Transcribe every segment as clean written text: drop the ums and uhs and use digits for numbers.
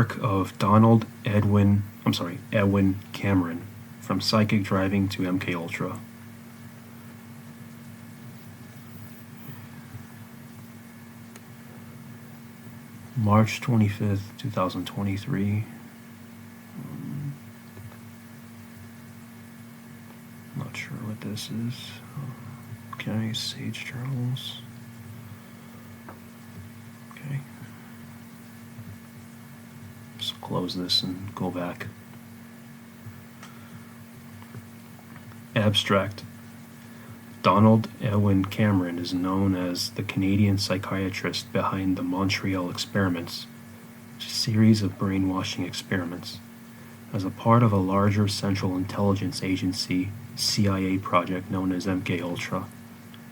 Work of Donald Ewen Cameron, From Psychic Driving to MK Ultra. March 25th, 2023. Not sure what this is. Okay, Sage Journals. Okay. Just close this and go back. Abstract. Donald Ewen Cameron is known as the Canadian psychiatrist behind the Montreal Experiments, a series of brainwashing experiments. As a part of a larger Central Intelligence Agency CIA project known as MK Ultra,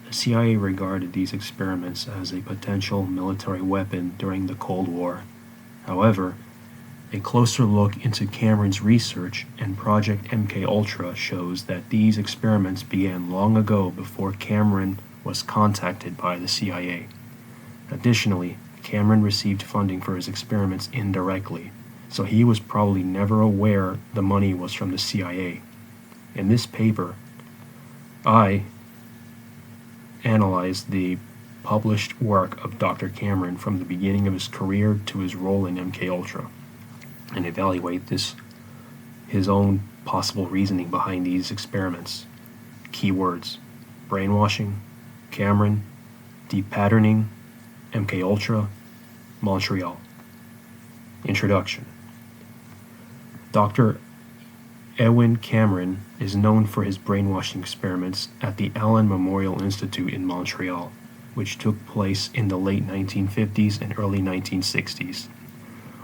the CIA regarded these experiments as a potential military weapon during the Cold War. However, a closer look into Cameron's research and Project MK Ultra shows that these experiments began long ago before Cameron was contacted by the CIA. Additionally, Cameron received funding for his experiments indirectly, so he was probably never aware the money was from the CIA. In this paper, I analyzed the published work of Dr. Cameron from the beginning of his career to his role in MK Ultra, and evaluate his own possible reasoning behind these experiments. Keywords: brainwashing, Cameron, deep patterning, MK Ultra, Montreal. Introduction. Dr. Ewen Cameron is known for his brainwashing experiments at the Allen Memorial Institute in Montreal, which took place in the late 1950s and early 1960s.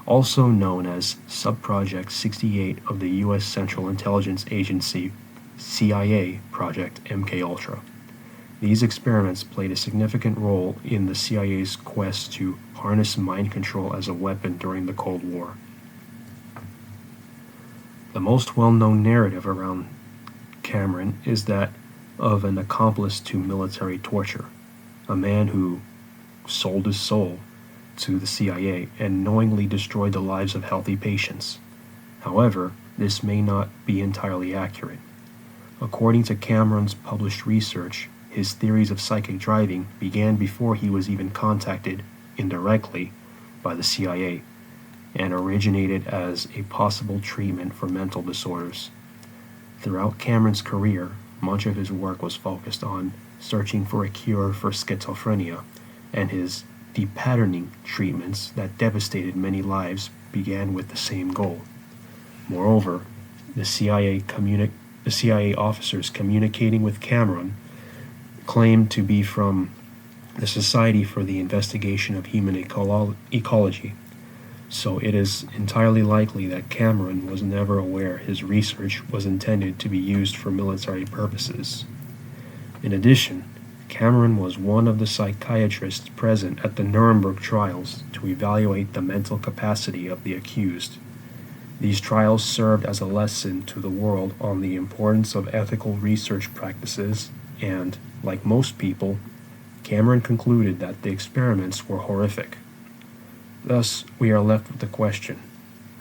Also known as Subproject 68 of the U.S. Central Intelligence Agency CIA Project MK Ultra. These experiments played a significant role in the CIA's quest to harness mind control as a weapon during the Cold War. The most well-known narrative around Cameron is that of an accomplice to military torture, a man who sold his soul to the CIA and knowingly destroyed the lives of healthy patients. However, this may not be entirely accurate. According to Cameron's published research, his theories of psychic driving began before he was even contacted indirectly by the CIA and originated as a possible treatment for mental disorders. Throughout Cameron's career, much of his work was focused on searching for a cure for schizophrenia, and his depatterning treatments that devastated many lives began with the same goal. Moreover, the CIA officers communicating with Cameron claimed to be from the Society for the Investigation of Human Ecology, so it is entirely likely that Cameron was never aware his research was intended to be used for military purposes. In addition, Cameron was one of the psychiatrists present at the Nuremberg trials to evaluate the mental capacity of the accused. These trials served as a lesson to the world on the importance of ethical research practices, and, like most people, Cameron concluded that the experiments were horrific. Thus, we are left with the question: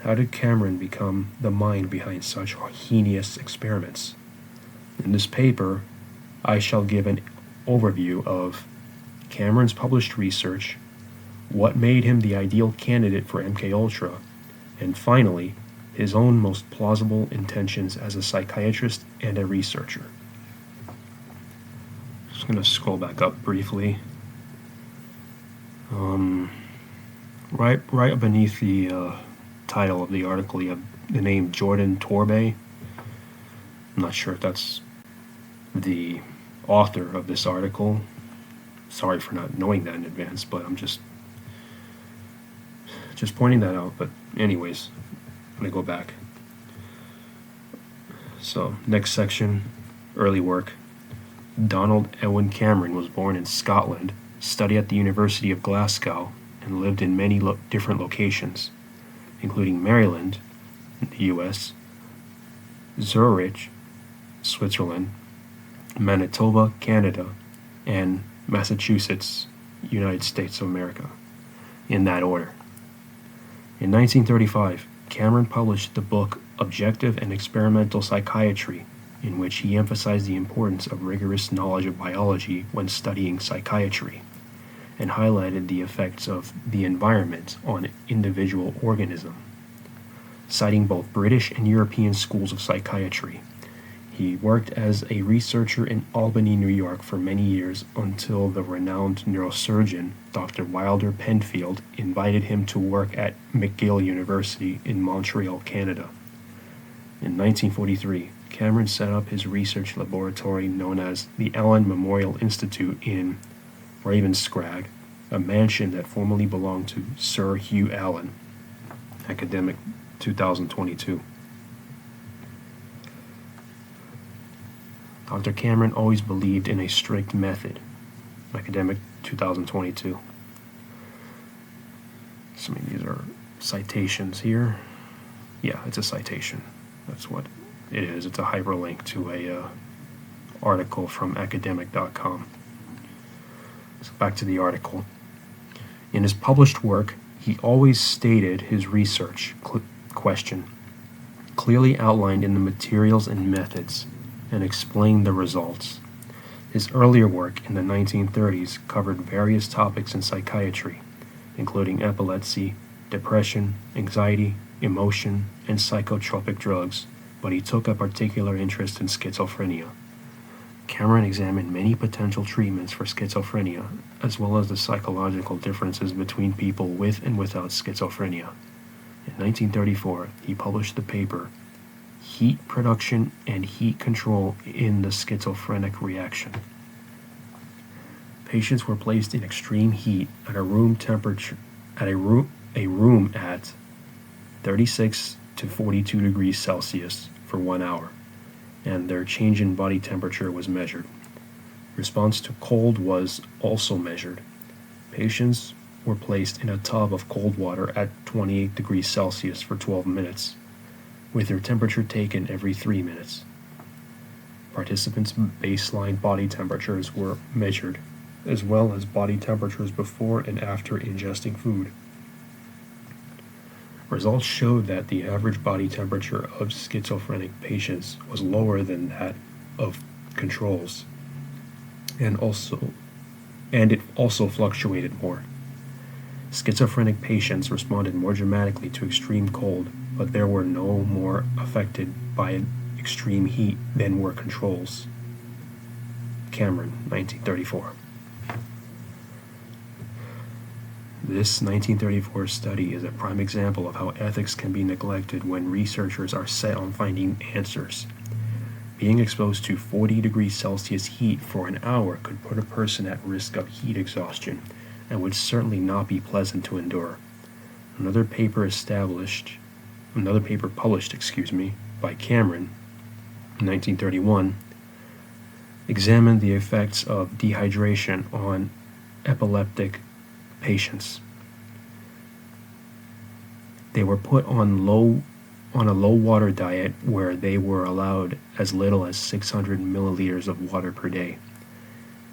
how did Cameron become the mind behind such heinous experiments? In this paper, I shall give an overview of Cameron's published research, what made him the ideal candidate for MK Ultra, and finally, his own most plausible intentions as a psychiatrist and a researcher. Just going to scroll back up briefly. Right beneath the title of the article, you have the name Jordan Torbay. I'm not sure if that's the author of this article. Sorry for not knowing that in advance, but I'm just pointing that out. But anyways, I'm going to go back. So, next section, early work. Donald Ewen Cameron was born in Scotland, studied at the University of Glasgow, and lived in many different locations, including Maryland, the U.S., Zurich, Switzerland, Manitoba, Canada, and Massachusetts, United States of America, in that order. In 1935, Cameron published the book Objective and Experimental Psychiatry, in which he emphasized the importance of rigorous knowledge of biology when studying psychiatry, and highlighted the effects of the environment on individual organism. Citing both British and European schools of psychiatry, he worked as a researcher in Albany, New York for many years until the renowned neurosurgeon Dr. Wilder Penfield invited him to work at McGill University in Montreal, Canada. In 1943, Cameron set up his research laboratory known as the Allen Memorial Institute in Ravenscrag, a mansion that formerly belonged to Sir Hugh Allen. Academic 2022. Dr. Cameron always believed in a strict method. Academic 2022. Some of these are citations here. Yeah, it's a citation. That's what it is. It's a hyperlink to a article from academic.com. So back to the article. In his published work, he always stated his research question, clearly outlined in the materials and methods, and explained the results. His earlier work in the 1930s covered various topics in psychiatry, including epilepsy, depression, anxiety, emotion, and psychotropic drugs, but he took a particular interest in schizophrenia. Cameron examined many potential treatments for schizophrenia, as well as the psychological differences between people with and without schizophrenia. In 1934, he published the paper Heat Production and Heat Control in the Schizophrenic Reaction. Patients were placed in extreme heat at a room temperature at 36 to 42 degrees Celsius for 1 hour, and their change in body temperature was measured. Response to cold was also measured. Patients were placed in a tub of cold water at 28 degrees Celsius for 12 minutes, with their temperature taken every 3 minutes. Participants' baseline body temperatures were measured, as well as body temperatures before and after ingesting food. Results showed that the average body temperature of schizophrenic patients was lower than that of controls, and it also fluctuated more. Schizophrenic patients responded more dramatically to extreme cold, but they were no more affected by extreme heat than were controls. Cameron, 1934. This 1934 study is a prime example of how ethics can be neglected when researchers are set on finding answers. Being exposed to 40 degrees Celsius heat for an hour could put a person at risk of heat exhaustion and would certainly not be pleasant to endure. Another paper published, by Cameron in 1931 examined the effects of dehydration on epileptic patients. They were put on a low water diet where they were allowed as little as 600 milliliters of water per day,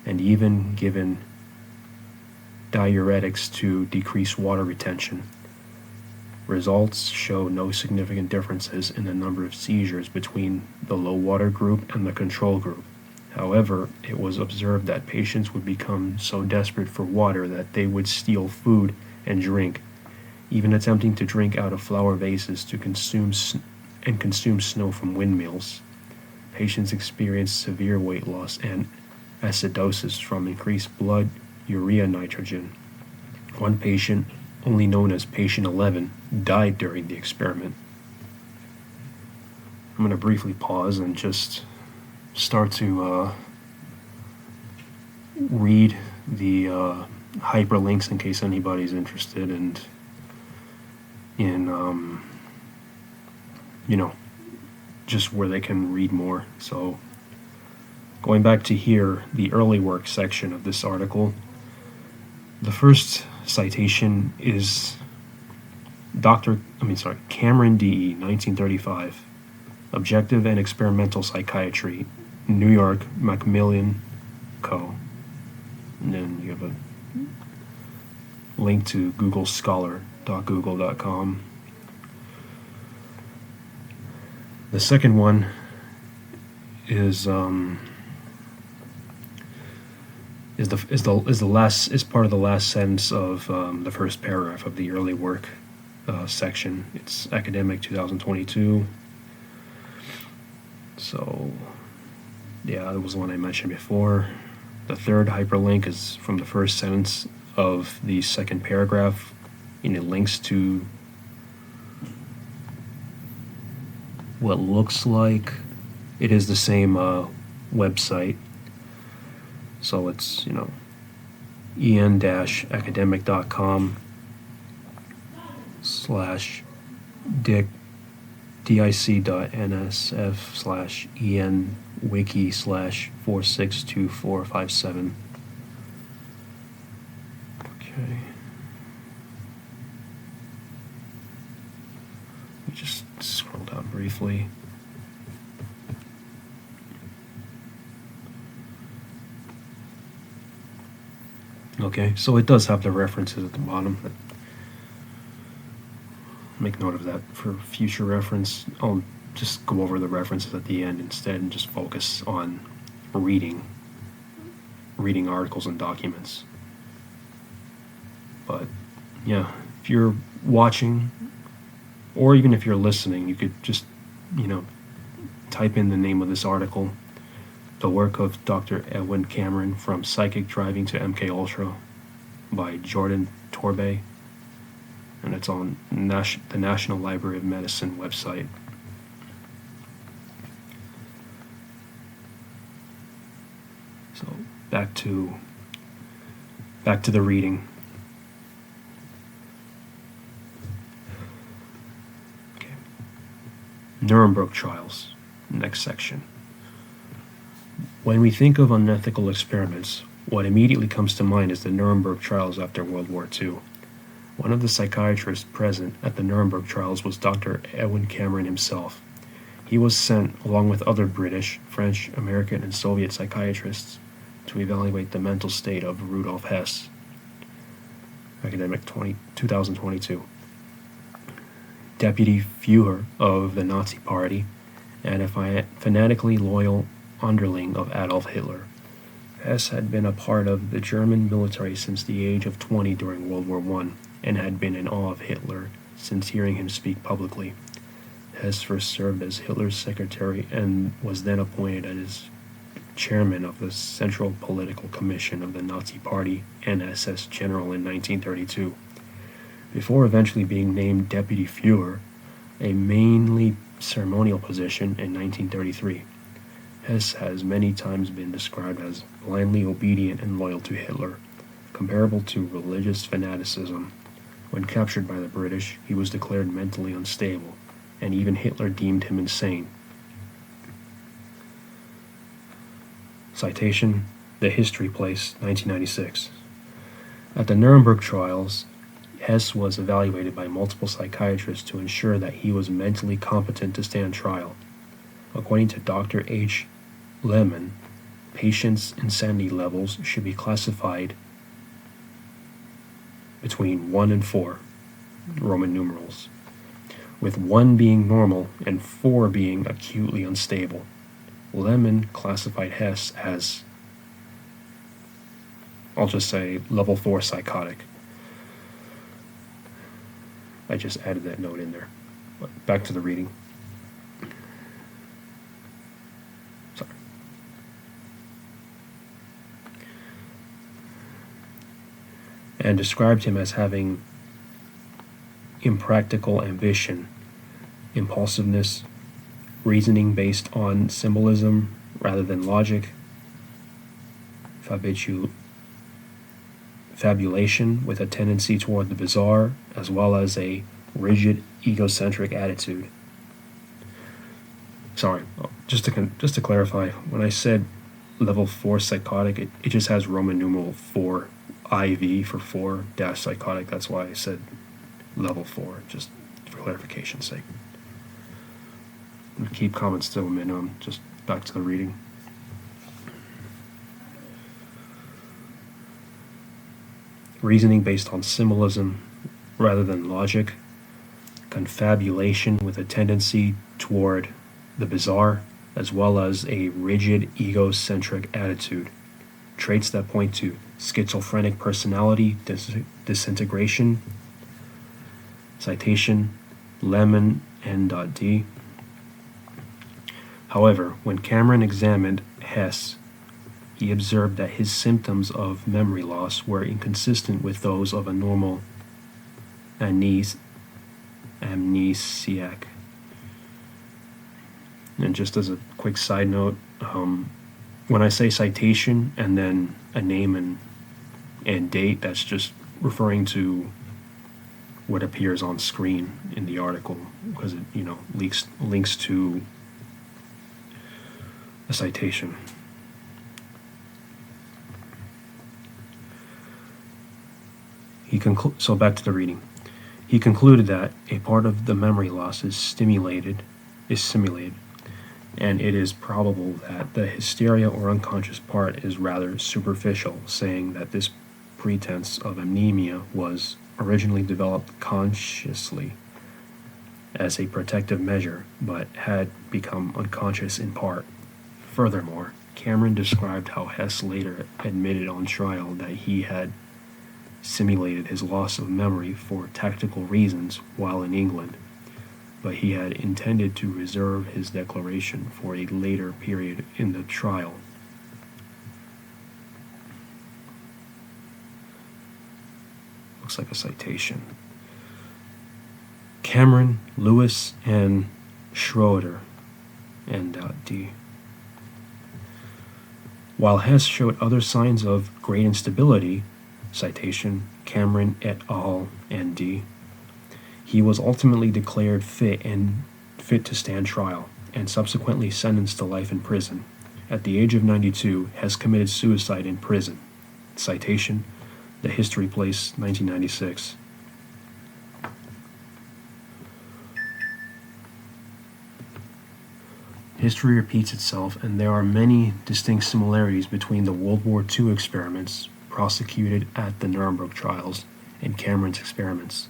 and even given diuretics to decrease water retention. Results show no significant differences in the number of seizures between the low water group and the control group. However, it was observed that patients would become so desperate for water that they would steal food and drink, even attempting to drink out of flower vases to consume snow from windmills. Patients experienced severe weight loss and acidosis from increased blood urea nitrogen. One patient, only known as patient 11, died during the experiment. I'm going to briefly pause and just start to read the hyperlinks in case anybody's interested in just where they can read more. So going back to here, the early work section of this article, the first citation is Cameron D.E., 1935, Objective and Experimental Psychiatry, New York, Macmillan Co. And then you have a link to Google Scholar .google.com. The second one is part of the last sentence of the first paragraph of the early work section. It's academic 2022. So, yeah, that was the one I mentioned before. The third hyperlink is from the first sentence of the second paragraph, and it links to what looks like it is the same website. So it's, en-academic.com /dic dic.nsf/en-wiki/462457. Okay. Let me just scroll down briefly. Okay, so it does have the references at the bottom. Make note of that for future reference. I'll just go over the references at the end instead and just focus on reading articles and documents. But yeah, if you're watching or even if you're listening, you could just, type in the name of this article, The Work of Dr. Ewen Cameron, From Psychic Driving to MK Ultra by Jordan Torbay, and it's on the National Library of Medicine website. So back to the reading. Okay. Nuremberg trials, next section. When we think of unethical experiments, what immediately comes to mind is the Nuremberg trials after World War II. One of the psychiatrists present at the Nuremberg trials was Dr. Ewen Cameron himself. He was sent, along with other British, French, American, and Soviet psychiatrists, to evaluate the mental state of Rudolf Hess. Academic 2022. Deputy Führer of the Nazi Party and a fanatically loyal underling of Adolf Hitler. Hess had been a part of the German military since the age of 20 during World War I and had been in awe of Hitler since hearing him speak publicly. Hess first served as Hitler's secretary and was then appointed as chairman of the Central Political Commission of the Nazi Party and SS General in 1932. Before eventually being named Deputy Führer, a mainly ceremonial position, in 1933. Hess has many times been described as blindly obedient and loyal to Hitler, comparable to religious fanaticism. When captured by the British, he was declared mentally unstable, and even Hitler deemed him insane. Citation: The History Place, 1996. At the Nuremberg trials, Hess was evaluated by multiple psychiatrists to ensure that he was mentally competent to stand trial. According to Dr. H. Lehman, patients' insanity levels should be classified between 1 and 4, Roman numerals, with 1 being normal and 4 being acutely unstable. Lehman classified Hess as, I'll just say, level 4 psychotic. I just added that note in there. But back to the reading. Sorry. And described him as having impractical ambition, impulsiveness, reasoning based on symbolism rather than logic, fabulation with a tendency toward the bizarre, as well as a rigid, egocentric attitude. Sorry, just to clarify, when I said level 4 psychotic, it just has Roman numeral 4 IV for 4 dash psychotic. That's why I said level 4, just for clarification's sake. And keep comments to a minimum. Just back to the reading. Reasoning based on symbolism rather than logic, confabulation with a tendency toward the bizarre, as well as a rigid egocentric attitude, traits that point to schizophrenic personality disintegration. Citation, Lemon N.D. However, when Cameron examined Hess, he observed that his symptoms of memory loss were inconsistent with those of a normal amnesiac. And just as a quick side note, when I say citation and then a name and date, that's just referring to what appears on screen in the article, because it links to a citation. So back to the reading. He concluded that a part of the memory loss is simulated, and it is probable that the hysteria or unconscious part is rather superficial, saying that this pretense of amnesia was originally developed consciously as a protective measure, but had become unconscious in part. Furthermore, Cameron described how Hess later admitted on trial that he had simulated his loss of memory for tactical reasons while in England, but he had intended to reserve his declaration for a later period in the trial. Looks like a citation. Cameron, Lewis, and Schroeder, N.D. While Hess showed other signs of great instability, citation, Cameron et al., N.D., he was ultimately declared fit to stand trial, and subsequently sentenced to life in prison. At the age of 92, Hess committed suicide in prison. Citation, The History Place, 1996. History repeats itself, and there are many distinct similarities between the World War II experiments prosecuted at the Nuremberg trials and Cameron's experiments.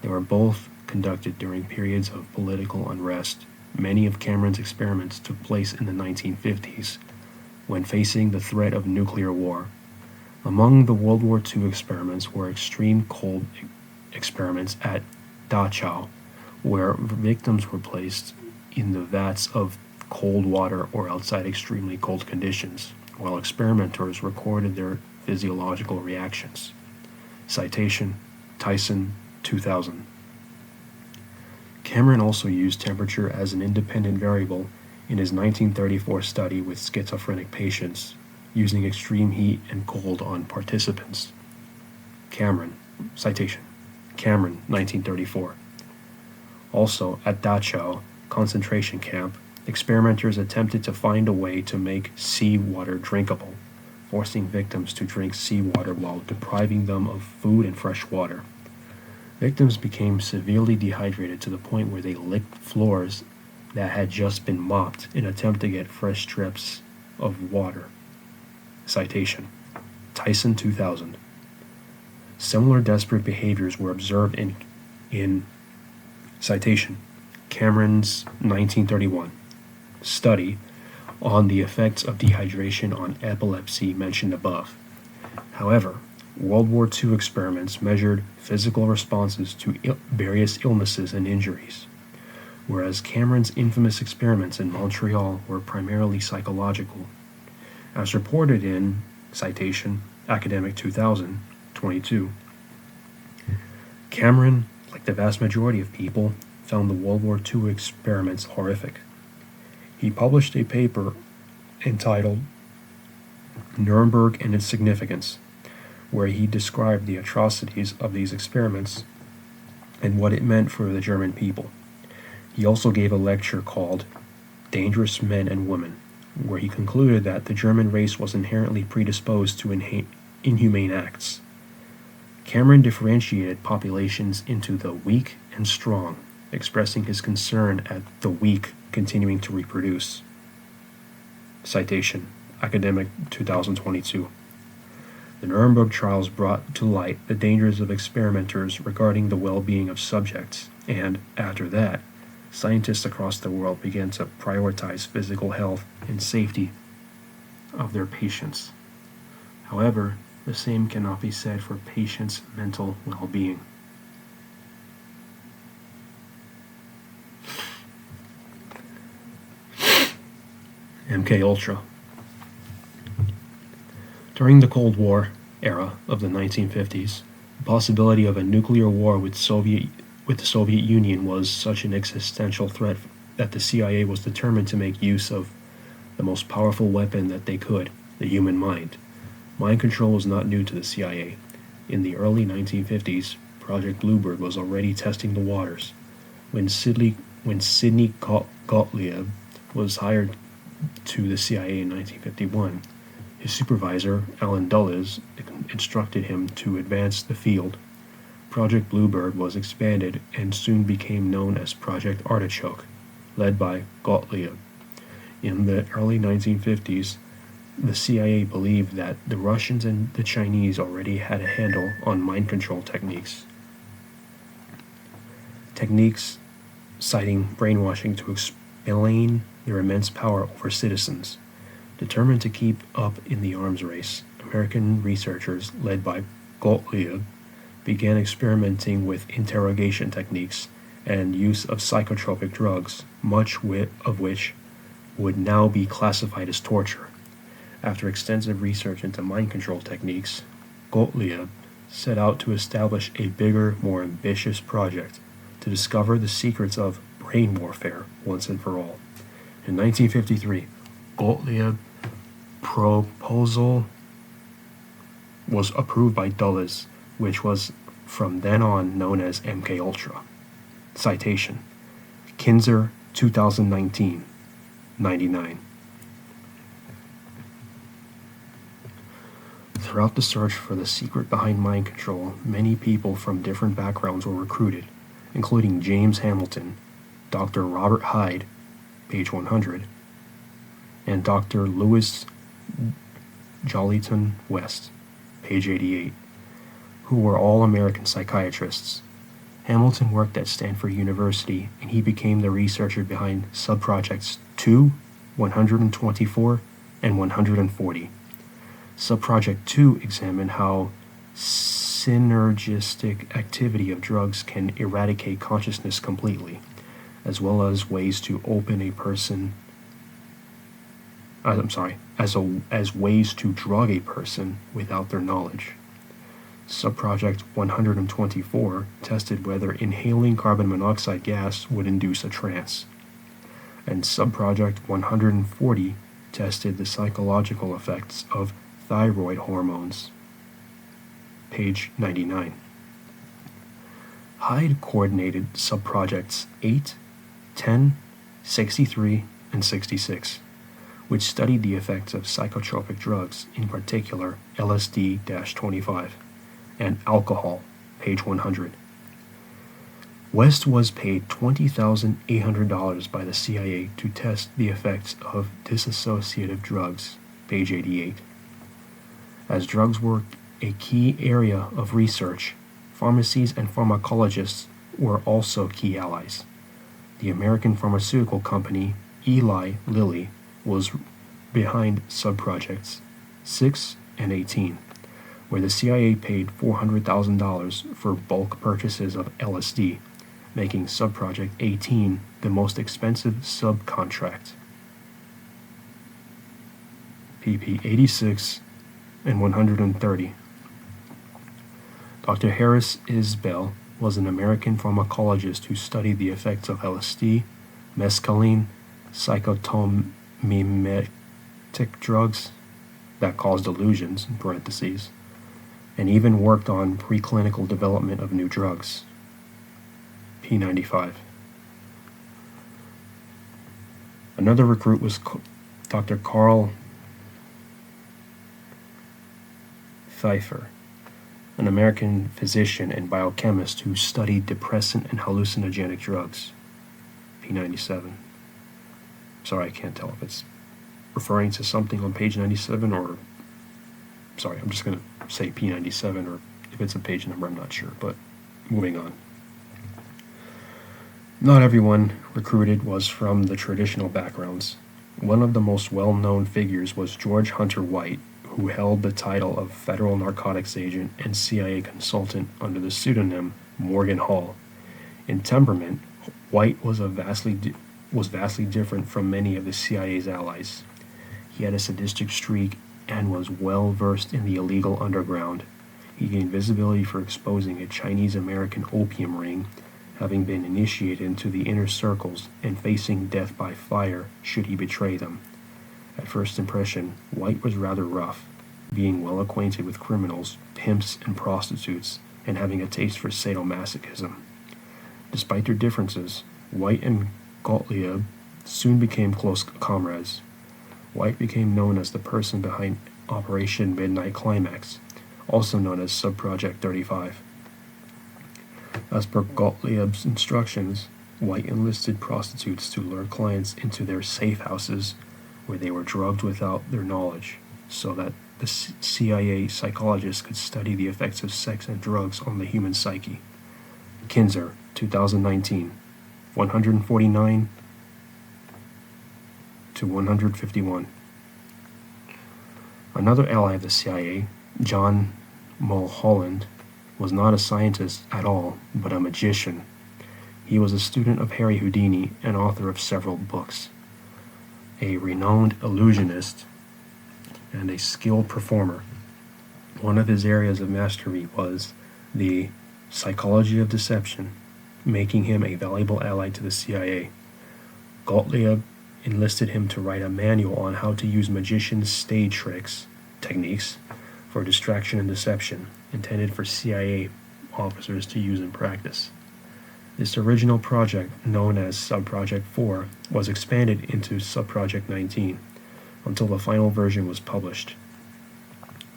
They were both conducted during periods of political unrest. Many of Cameron's experiments took place in the 1950s, when facing the threat of nuclear war. Among the World War II experiments were extreme cold experiments at Dachau, where victims were placed in the vats of cold water or outside extremely cold conditions, while experimenters recorded their physiological reactions. Citation, Tyson, 2000. Cameron also used temperature as an independent variable in his 1934 study with schizophrenic patients, using extreme heat and cold on participants. Citation, Cameron, 1934. Also, at Dachau concentration camp, experimenters attempted to find a way to make seawater drinkable, forcing victims to drink seawater while depriving them of food and fresh water. Victims became severely dehydrated to the point where they licked floors that had just been mopped in an attempt to get fresh strips of water. Citation, Tyson, 2000. Similar desperate behaviors were observed in citation, Cameron's 1931 study on the effects of dehydration on epilepsy mentioned above. However, World War II experiments measured physical responses to various illnesses and injuries, whereas Cameron's infamous experiments in Montreal were primarily psychological. As reported in citation, Academic 2022, Cameron, like the vast majority of people, found the World War II experiments horrific. He published a paper entitled Nuremberg and Its Significance, where he described the atrocities of these experiments and what it meant for the German people. He also gave a lecture called Dangerous Men and Women, where he concluded that the German race was inherently predisposed to inhumane acts. Cameron differentiated populations into the weak and strong, expressing his concern at the weak continuing to reproduce. Citation, Academic 2022. The The Nuremberg trials brought to light the dangers of experimenters regarding the well-being of subjects, and, after that, scientists across the world began to prioritize physical health and safety of their patients. However, the same cannot be said for patients' mental well-being. MK Ultra. During the Cold War era of the 1950s, the possibility of a nuclear war with the Soviet Union was such an existential threat that the CIA was determined to make use of the most powerful weapon that they could, the human mind. Mind control was not new to the CIA. In the early 1950s, Project Bluebird was already testing the waters. When Sidney Gottlieb was hired to the CIA in 1951, his supervisor, Alan Dulles, instructed him to advance the field. Project Bluebird was expanded and soon became known as Project Artichoke, led by Gottlieb. In the early 1950s, the CIA believed that the Russians and the Chinese already had a handle on mind control techniques. Techniques citing brainwashing to explain their immense power over citizens. Determined to keep up in the arms race, American researchers, led by Gottlieb, began experimenting with interrogation techniques and use of psychotropic drugs, much of which would now be classified as torture. After extensive research into mind control techniques, Gottlieb set out to establish a bigger, more ambitious project to discover the secrets of brain warfare once and for all. In 1953, Gottlieb's proposal was approved by Dulles, which was from then on known as MK Ultra. Citation: Kinzer, 2019, 99. Throughout the search for the secret behind mind control, many people from different backgrounds were recruited, including James Hamilton, Dr. Robert Hyde, page 100, and Dr. Louis Jollyton West, page 88, who were all American psychiatrists. Hamilton worked at Stanford University, and he became the researcher behind subprojects 2, 124, and 140. Subproject 2 examined how synergistic activity of drugs can eradicate consciousness completely, as well as ways to open a person as ways to drug a person without their knowledge. Subproject 124 tested whether inhaling carbon monoxide gas would induce a trance, and Subproject 140 tested the psychological effects of thyroid hormones. Page 99. Hyde coordinated subprojects 8, 10, 63, and 66, which studied the effects of psychotropic drugs, in particular LSD-25, and alcohol, page 100. West was paid $20,800 by the CIA to test the effects of dissociative drugs, page 88. As drugs were a key area of research, pharmacies and pharmacologists were also key allies. The American pharmaceutical company Eli Lilly was behind subprojects 6 and 18, where the CIA paid $400,000 for bulk purchases of LSD, making subproject 18 the most expensive subcontract. pp. 86 and 130. Dr. Harris Isbell was an American pharmacologist who studied the effects of LSD, mescaline, psychotomimetic drugs that cause delusions, in parentheses, and even worked on preclinical development of new drugs. P95. Another recruit was Dr. Carl Pfeiffer, an American physician and biochemist who studied depressant and hallucinogenic drugs. P97. Sorry, I can't tell if it's referring to something on page 97 or sorry, I'm just going to say P97, or if it's a page number, I'm not sure, but moving on. Not everyone recruited was from the traditional backgrounds. One of the most well-known figures was George Hunter White, who held the title of Federal Narcotics Agent and CIA Consultant under the pseudonym Morgan Hall. In temperament, White was vastly different from many of the CIA's allies. He had a sadistic streak and was well versed in the illegal underground. He gained visibility for exposing a Chinese-American opium ring, having been initiated into the inner circles and facing death by fire should he betray them. At first impression, White was rather rough, being well acquainted with criminals, pimps, and prostitutes, and having a taste for sadomasochism. Despite their differences, White and Gottlieb soon became close comrades. White became known as the person behind Operation Midnight Climax, also known as Subproject 35. As per Gottlieb's instructions, White enlisted prostitutes to lure clients into their safe houses where they were drugged without their knowledge, so that the CIA psychologists could study the effects of sex and drugs on the human psyche. Kinzer, 2019, 149 to 151. Another ally of the CIA, John Mulholland, was not a scientist at all, but a magician. He was a student of Harry Houdini and author of several books. A renowned illusionist and a skilled performer. One of his areas of mastery was the psychology of deception, making him a valuable ally to the CIA. Gottlieb enlisted him to write a manual on how to use magicians' stage techniques for distraction and deception, intended for CIA officers to use in practice. This original project, known as Subproject 4, was expanded into Subproject 19 until the final version was published.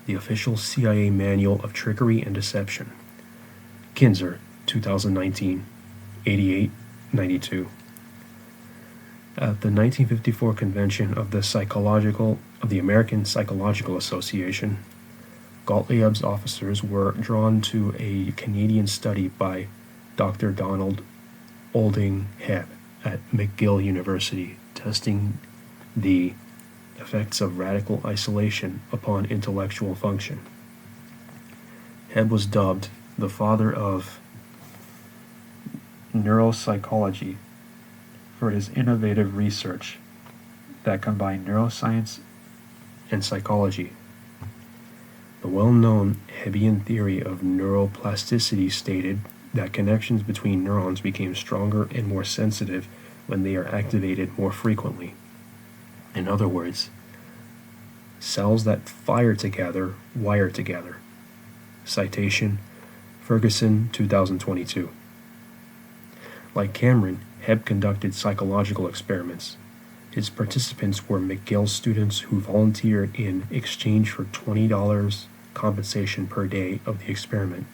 The official CIA Manual of Trickery and Deception. Kinzer, 2019, 88-92. At the 1954 convention of the American Psychological Association, Gottlieb's officers were drawn to a Canadian study by Dr. Donald Ewen Cameron at McGill University, testing the effects of radical isolation upon intellectual function. Hebb was dubbed the father of neuropsychology for his innovative research that combined neuroscience and psychology. The well-known Hebbian theory of neuroplasticity stated that connections between neurons became stronger and more sensitive when they are activated more frequently. In other words, cells that fire together wire together. Citation, Ferguson, 2022. Like Cameron, Hebb conducted psychological experiments. His participants were McGill students who volunteered in exchange for $20 compensation per day of the experiment.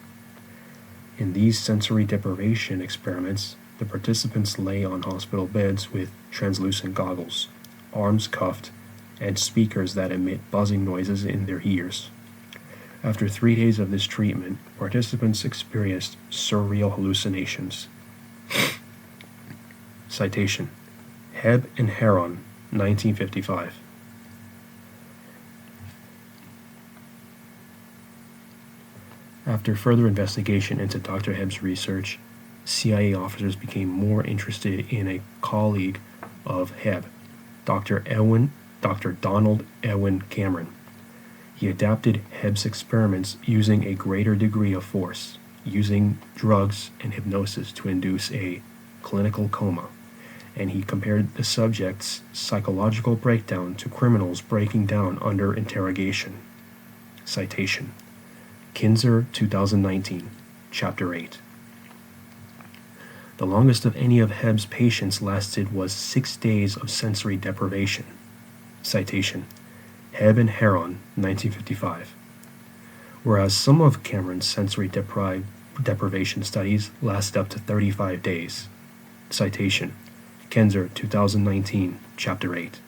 In these sensory deprivation experiments, the participants lay on hospital beds with translucent goggles, arms cuffed, and speakers that emit buzzing noises in their ears. After 3 days of this treatment, participants experienced surreal hallucinations. Citation, Hebb and Heron, 1955. After further investigation into Dr. Hebb's research, CIA officers became more interested in a colleague of Hebb, Dr. Donald Ewen Cameron. He adapted Hebb's experiments using a greater degree of force, using drugs and hypnosis to induce a clinical coma, and he compared the subject's psychological breakdown to criminals breaking down under interrogation. Citation, Kinzer, 2019, Chapter 8. The longest of any of Hebb's patients was 6 days of sensory deprivation. Citation, Hebb and Heron, 1955. Whereas some of Cameron's sensory deprivation studies lasted up to 35 days. Citation, Kinzer, 2019, Chapter 8.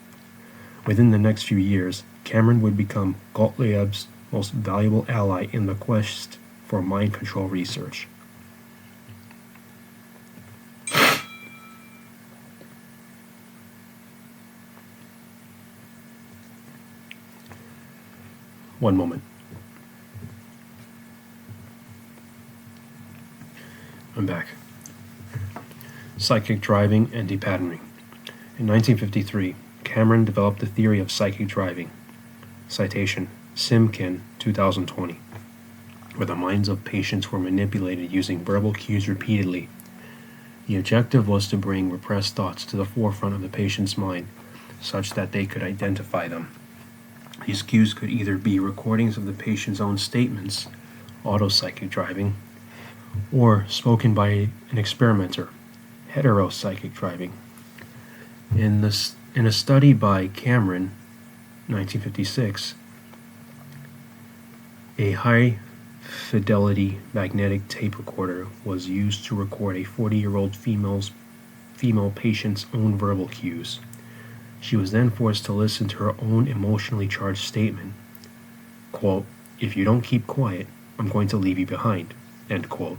Within the next few years, Cameron would become Gottlieb's most valuable ally in the quest for mind control research. One moment. I'm back. Psychic driving and depatterning. In 1953, Cameron developed the theory of psychic driving. Citation, Simkin, 2020, where the minds of patients were manipulated using verbal cues repeatedly. The objective was to bring repressed thoughts to the forefront of the patient's mind, such that they could identify them. These cues could either be recordings of the patient's own statements, autopsychic driving, or spoken by an experimenter, heteropsychic driving. In a study by Cameron, 1956, a high-fidelity magnetic tape recorder was used to record a 40-year-old female patient's own verbal cues. She was then forced to listen to her own emotionally charged statement, quote, "If you don't keep quiet, I'm going to leave you behind," end quote.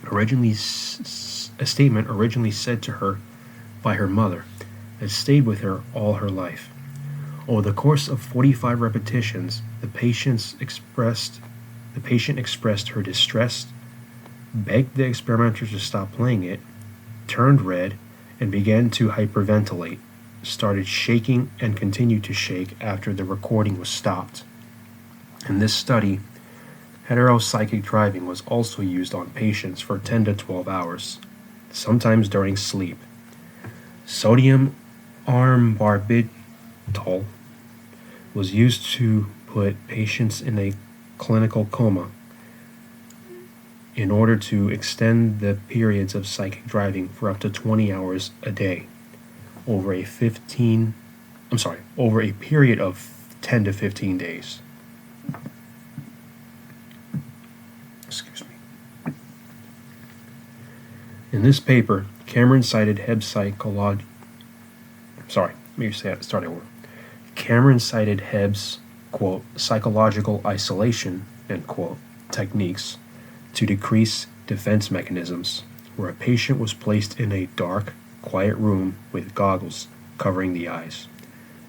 A statement originally said to her by her mother has stayed with her all her life. Over the course of 45 repetitions, the patient expressed her distress, begged the experimenter to stop playing it, turned red, and began to hyperventilate, started shaking, and continued to shake after the recording was stopped. In this study, heteropsychic driving was also used on patients for 10 to 12 hours, sometimes during sleep. Sodium armbarbital was used to put patients in a clinical coma in order to extend the periods of psychic driving for up to 20 hours a day over a period of 10 to 15 days. Excuse me. In this paper, Cameron cited Hebb's Cameron cited Hebb's, quote, psychological isolation, end quote, techniques to decrease defense mechanisms, where a patient was placed in a dark, quiet room with goggles covering the eyes,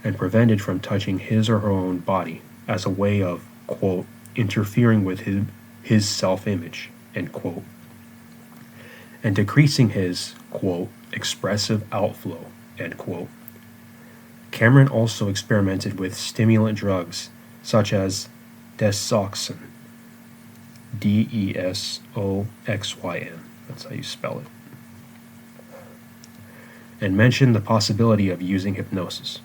and prevented from touching his or her own body as a way of, quote, interfering with his self-image, end quote, and decreasing his, quote, expressive outflow, end quote. Cameron also experimented with stimulant drugs such as desoxyn, Desoxyn, that's how you spell it, and mentioned the possibility of using hypnosis.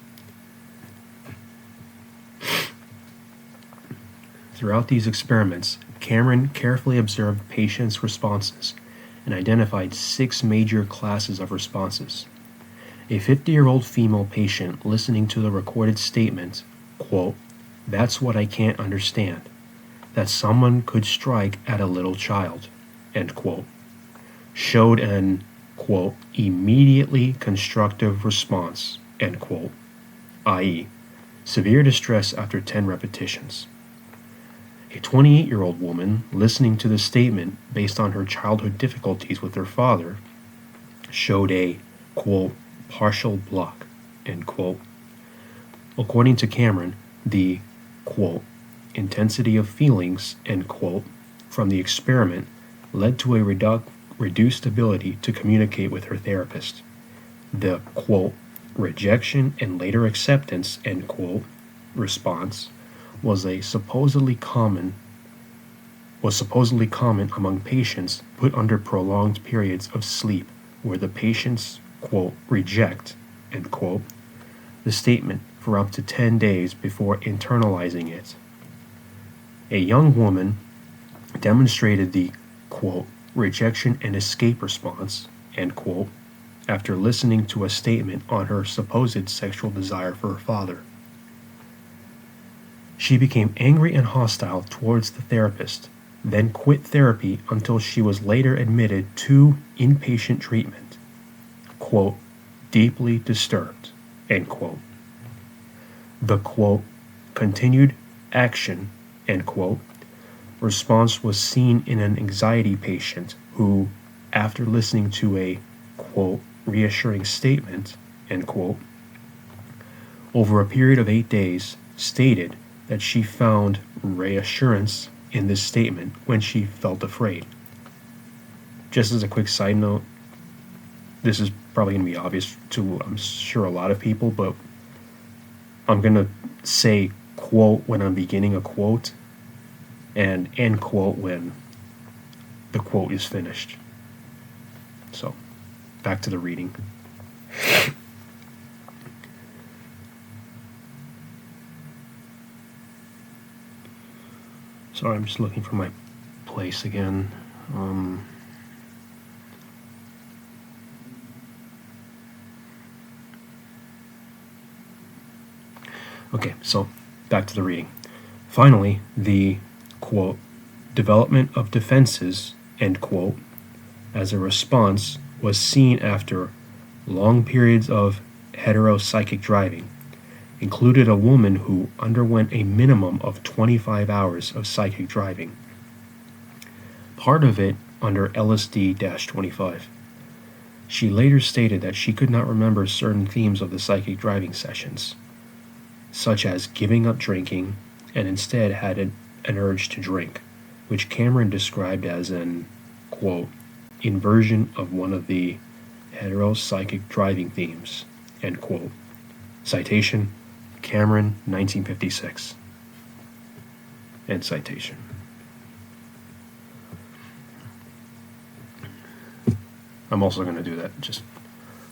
Throughout these experiments, Cameron carefully observed patients' responses and identified 6 major classes of responses. A 50-year-old female patient listening to the recorded statement, quote, "That's what I can't understand, that someone could strike at a little child," end quote, showed an, quote, immediately constructive response, end quote, i.e., severe distress after 10 repetitions. A 28-year-old woman listening to the statement based on her childhood difficulties with her father showed a, quote, partial block, end quote. According to Cameron, the, quote, intensity of feelings, end quote, from the experiment led to a reduced ability to communicate with her therapist. The, quote, rejection and later acceptance, end quote, response was supposedly common among patients put under prolonged periods of sleep where the patients, quote, reject, end quote, the statement for up to 10 days before internalizing it. A young woman demonstrated the, quote, rejection and escape response, end quote, after listening to a statement on her supposed sexual desire for her father. She became angry and hostile towards the therapist, then quit therapy until she was later admitted to inpatient treatment, quote, deeply disturbed, end quote. The, quote, continued action, end quote, response was seen in an anxiety patient who, after listening to a, quote, reassuring statement, end quote, over a period of 8 days, stated that she found reassurance in this statement when she felt afraid. Just as a quick side note, this is probably going to be obvious to, I'm sure, a lot of people, but I'm going to say quote when I'm beginning a quote and end quote when the quote is finished. So, back to the reading. Sorry, I'm just looking for my place again. Okay, so back to the reading. Finally, the, quote, development of defenses, end quote, as a response was seen after long periods of heteropsychic driving, included a woman who underwent a minimum of 25 hours of psychic driving, part of it under LSD-25. She later stated that she could not remember certain themes of the psychic driving sessions, such as giving up drinking, and instead had an urge to drink, which Cameron described as an, quote, inversion of one of the heteropsychic driving themes, end quote. Citation, Cameron, 1956. End citation. I'm also going to do that just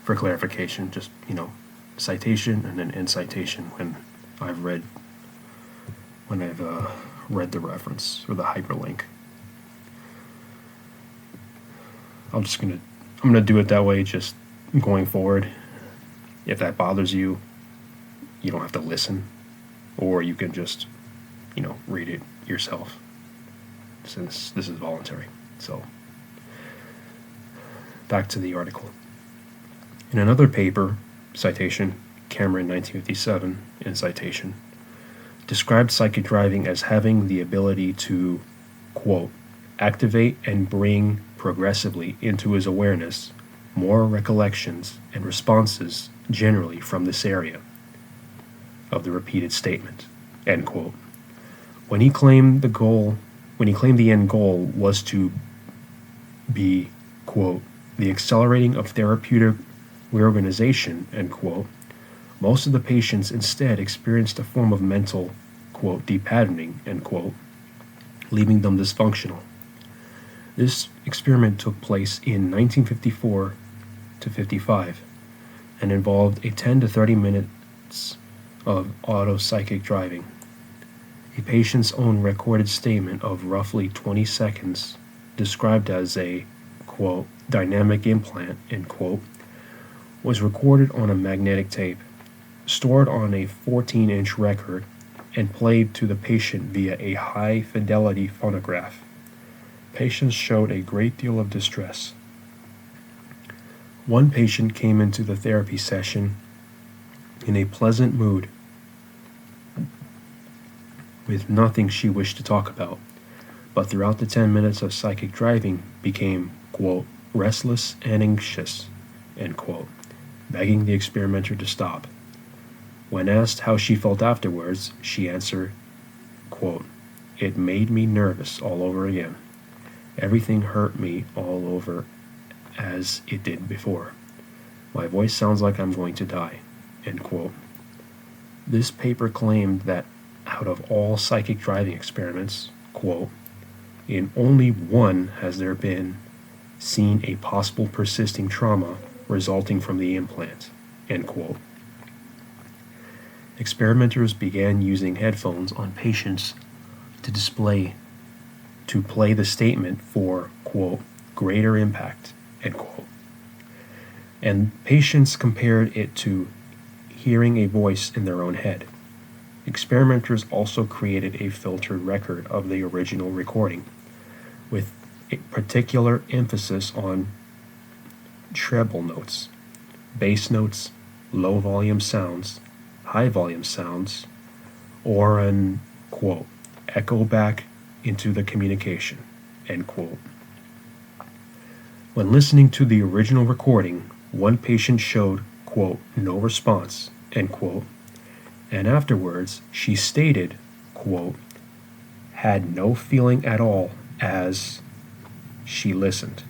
for clarification, just, citation and then end citation when I've read the reference or the hyperlink. I'm gonna do it that way just going forward. If that bothers you, you don't have to listen, or you can just, read it yourself, since this is voluntary. So, back to the article. In another paper, citation, Cameron, 1957, end citation, described psychic driving as having the ability to, quote, activate and bring progressively into his awareness more recollections and responses generally from this area of the repeated statement, end quote. When he claimed the end goal was to be, quote, the accelerating of therapeutic reorganization, end quote, most of the patients instead experienced a form of mental, quote, depatterning, end quote, leaving them dysfunctional. This experiment took place in 1954 to 55 and involved a 10 to 30 minutes of auto-psychic driving. A patient's own recorded statement of roughly 20 seconds, described as a, quote, dynamic implant, end quote, was recorded on a magnetic tape, stored on a 14-inch record, and played to the patient via a high-fidelity phonograph. Patients showed a great deal of distress. One patient came into the therapy session in a pleasant mood, with nothing she wished to talk about, but throughout the 10 minutes of psychic driving became, quote, restless and anxious, end quote, begging the experimenter to stop. When asked how she felt afterwards, she answered, quote, it made me nervous all over again. Everything hurt me all over as it did before. My voice sounds like I'm going to die, end quote. This paper claimed that out of all psychic driving experiments, quote, in only one has there been seen a possible persisting trauma resulting from the implant, end quote. Experimenters began using headphones on patients to play the statement for, quote, greater impact, end quote. And patients compared it to hearing a voice in their own head. Experimenters also created a filtered record of the original recording, with a particular emphasis on treble notes, bass notes, low volume sounds, high volume sounds, or an, quote, echo back into the communication, end quote. When listening to the original recording, one patient showed, quote, no response, end quote, and afterwards she stated, quote, had no feeling at all as she listened.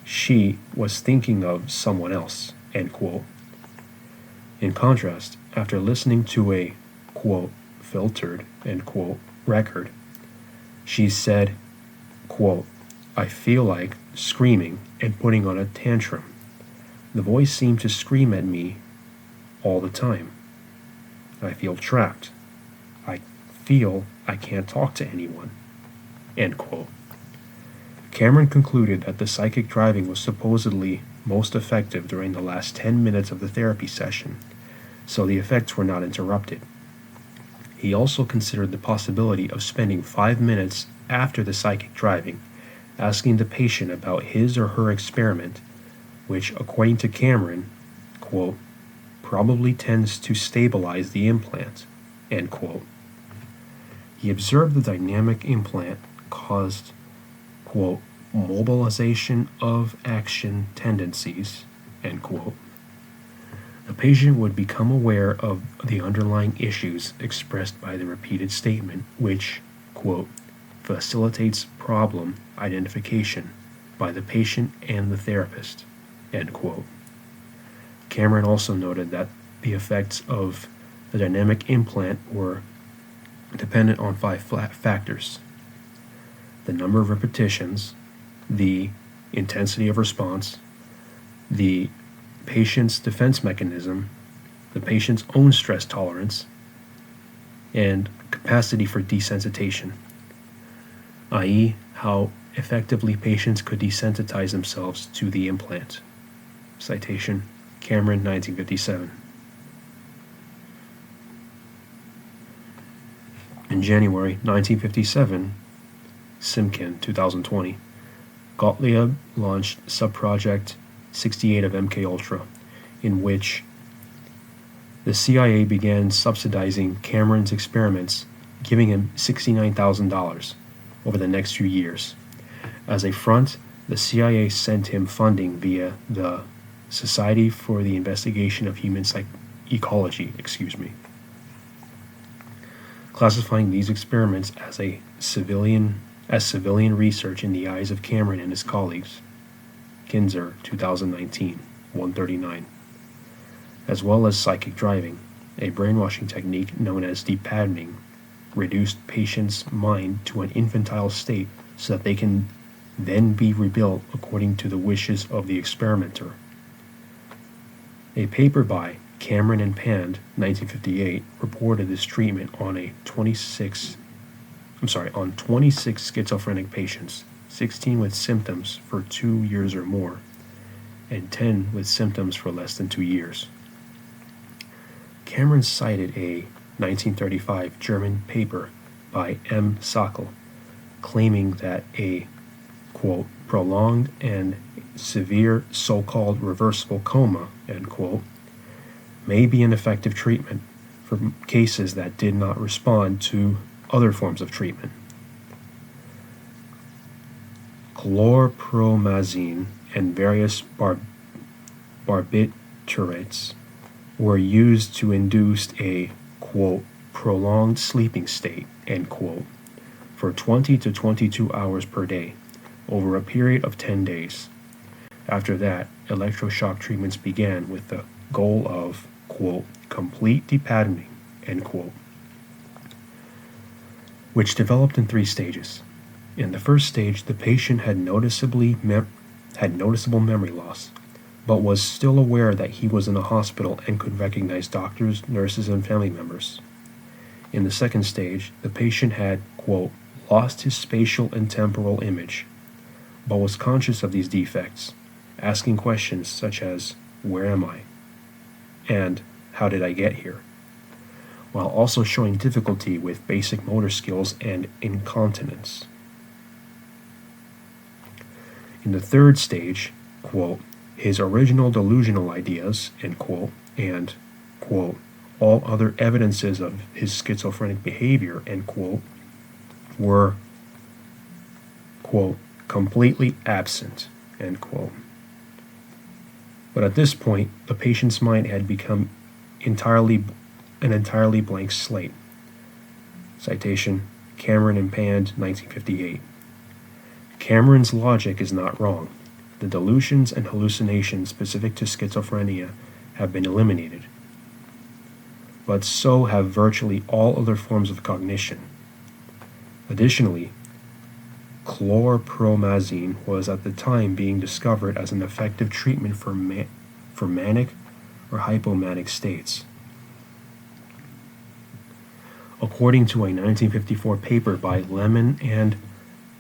She was thinking of someone else, end quote. In contrast, after listening to a, quote, filtered, end quote, record, she said, quote, I feel like screaming and putting on a tantrum. The voice seemed to scream at me all the time. I feel trapped. I feel I can't talk to anyone, end quote. Cameron concluded that the psychic driving was supposedly most effective during the last 10 minutes of the therapy session, so the effects were not interrupted. He also considered the possibility of spending 5 minutes after the psychic driving, asking the patient about his or her experiment, which, according to Cameron, quote, probably tends to stabilize the implant, end quote. He observed the dynamic implant caused, quote, mobilization of action tendencies, end quote. The patient would become aware of the underlying issues expressed by the repeated statement, which, quote, facilitates problem identification by the patient and the therapist, end quote. Cameron also noted that the effects of the dynamic implant were dependent on 5 factors: the number of repetitions, the intensity of response, the patient's defense mechanism, the patient's own stress tolerance, and capacity for desensitization, i.e., how effectively patients could desensitize themselves to the implant. Citation, Cameron, 1957. In January 1957, Simkin, 2020, Gottlieb launched subproject 68 of MKUltra, in which the CIA began subsidizing Cameron's experiments, giving him $69,000 over the next few years. As a front, the CIA sent him funding via the Society for the Investigation of Human Ecology, classifying these experiments as civilian research in the eyes of Cameron and his colleagues. Kinzer, 2019, 139. As well as psychic driving, a brainwashing technique known as depatterning reduced patients' mind to an infantile state so that they can then be rebuilt according to the wishes of the experimenter. A paper by Cameron and Pand, 1958, reported this treatment on 26 schizophrenic patients, 16 with symptoms for 2 years or more, and 10 with symptoms for less than 2 years. Cameron cited a 1935 German paper by M. Sackel, claiming that a, quote, prolonged and severe so-called reversible coma, end quote, may be an effective treatment for cases that did not respond to other forms of treatment. Chlorpromazine and various barbiturates were used to induce a, quote, prolonged sleeping state, end quote, for 20 to 22 hours per day over a period of 10 days. After that, electroshock treatments began with the goal of, quote, complete depatterning, end quote, which developed in 3 stages. In the first stage, the patient had noticeable memory loss, but was still aware that he was in a hospital and could recognize doctors, nurses, and family members. In the second stage, the patient had, quote, lost his spatial and temporal image, but was conscious of these defects, asking questions such as, where am I? And how did I get here? While also showing difficulty with basic motor skills and incontinence. In the third stage, quote, his original delusional ideas, end quote, and, quote, all other evidences of his schizophrenic behavior, end quote, were, quote, completely absent, end quote. But at this point, the patient's mind had become an entirely blank slate. Citation, Cameron and Pand, 1958. Cameron's logic is not wrong. The delusions and hallucinations specific to schizophrenia have been eliminated, but so have virtually all other forms of cognition. Additionally, chlorpromazine was at the time being discovered as an effective treatment for manic or hypomanic states. According to a 1954 paper by Lemon and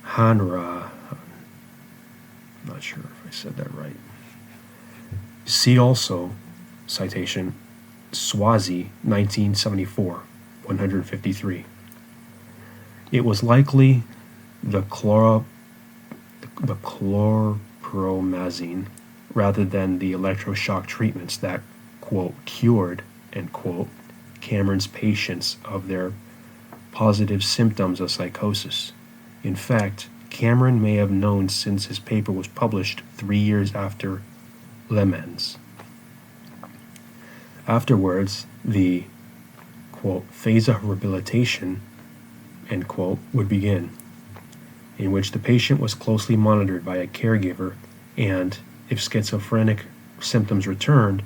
Hanra, I'm not sure if I said that right. See also, citation, Swazi, 1974, 153. It was likely the chlorpromazine rather than the electroshock treatments that, quote, cured, end quote, Cameron's patients of their positive symptoms of psychosis. In fact, Cameron may have known since his paper was published 3 years after Lemon's. Afterwards, the, quote, phase of rehabilitation, end quote, would begin, in which the patient was closely monitored by a caregiver and, if schizophrenic symptoms returned,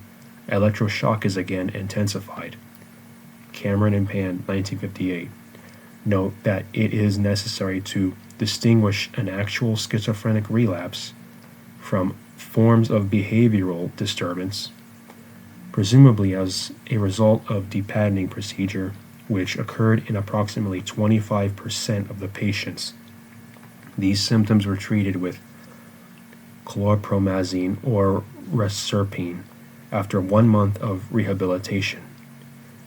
electroshock is again intensified. Cameron and Pan, 1958. Note that it is necessary to distinguish an actual schizophrenic relapse from forms of behavioral disturbance, presumably as a result of depatterning procedure, which occurred in approximately 25% of the patients. These symptoms were treated with chlorpromazine or reserpine after 1 month of rehabilitation.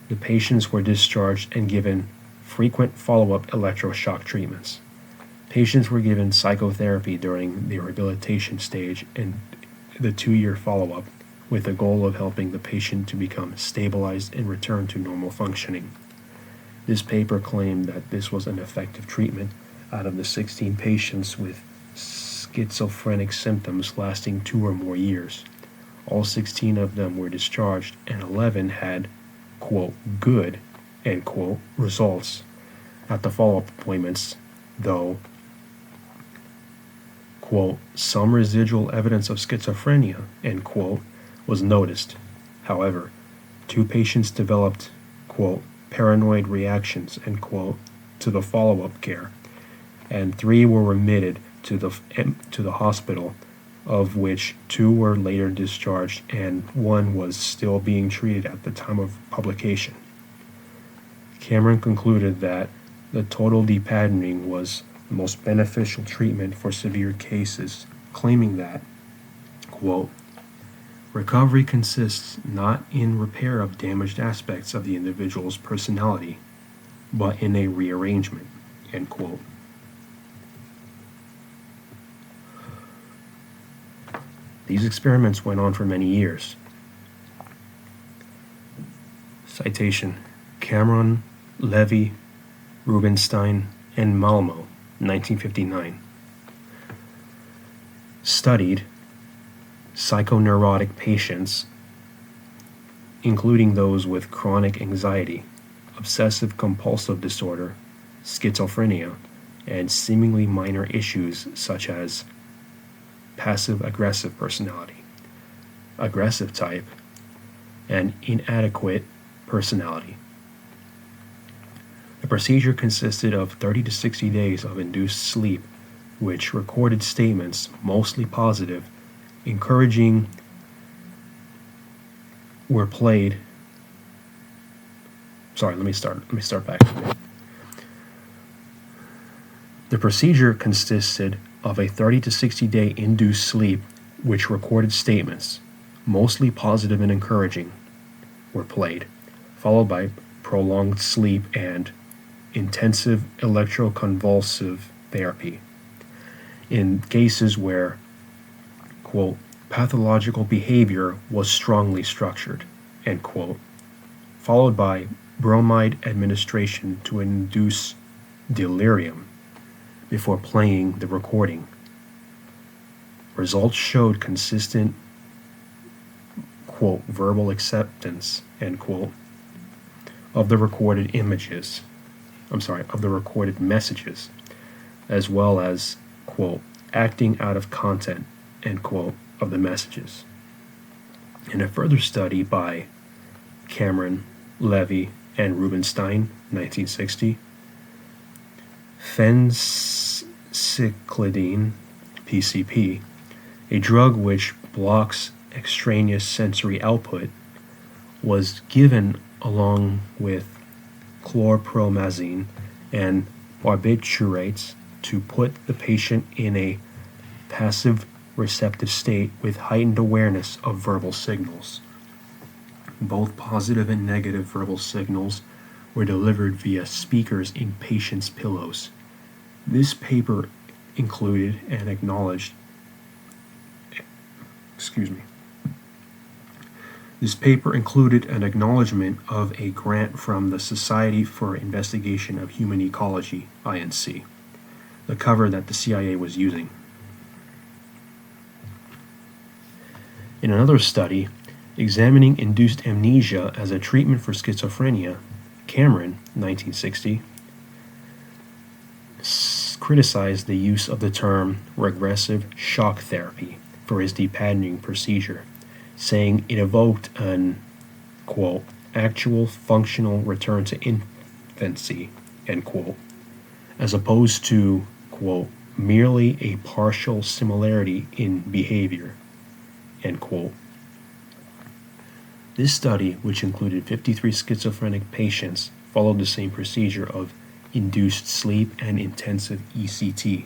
The patients were discharged and given frequent follow-up electroshock treatments. Patients were given psychotherapy during the rehabilitation stage and the 2-year follow-up, with the goal of helping the patient to become stabilized and return to normal functioning. This paper claimed that this was an effective treatment out of the 16 patients with schizophrenic symptoms lasting 2 or more years. All 16 of them were discharged and 11 had, quote, good, end quote, results at the follow-up appointments, though, quote, some residual evidence of schizophrenia, end quote, was noticed. However, 2 patients developed, quote, paranoid reactions, end quote, to the follow-up care, and 3 were remitted to the hospital, of which 2 were later discharged and 1 was still being treated at the time of publication. Cameron concluded that the total depatterning was the most beneficial treatment for severe cases, claiming that, quote, recovery consists not in repair of damaged aspects of the individual's personality, but in a rearrangement, end quote. These experiments went on for many years. Citation, Cameron, Levy, Rubinstein, and Malmo, 1959. Studied psychoneurotic patients, including those with chronic anxiety, obsessive-compulsive disorder, schizophrenia, and seemingly minor issues such as passive-aggressive personality, aggressive type, and inadequate personality. The procedure consisted of 30 to 60 days of induced sleep, which recorded statements, mostly positive, encouraging, were played. Sorry, let me start back. The procedure consisted of a 30 to 60 day induced sleep, which recorded statements, mostly positive and encouraging, were played, followed by prolonged sleep and intensive electroconvulsive therapy. In cases where, quote, pathological behavior was strongly structured, end quote, followed by bromide administration to induce delirium, before playing the recording. Results showed consistent, quote, verbal acceptance, end quote, of the recorded messages, as well as, quote, acting out of content, end quote, of the messages. In a further study by Cameron, Levy, and Rubinstein, 1960, phencyclidine, PCP, a drug which blocks extraneous sensory output, was given along with chlorpromazine and barbiturates to put the patient in a passive receptive state with heightened awareness of verbal signals. Both positive and negative verbal signals were delivered via speakers in patients' pillows. This paper included an acknowledgement of a grant from the Society for Investigation of Human Ecology, INC, the cover that the CIA was using. In another study, examining induced amnesia as a treatment for schizophrenia, Cameron, 1960, criticized the use of the term regressive shock therapy for his depatterning procedure, saying it evoked an, quote, actual functional return to infancy, end quote, as opposed to, quote, merely a partial similarity in behavior, end quote. This study, which included 53 schizophrenic patients, followed the same procedure of induced sleep and intensive ECT,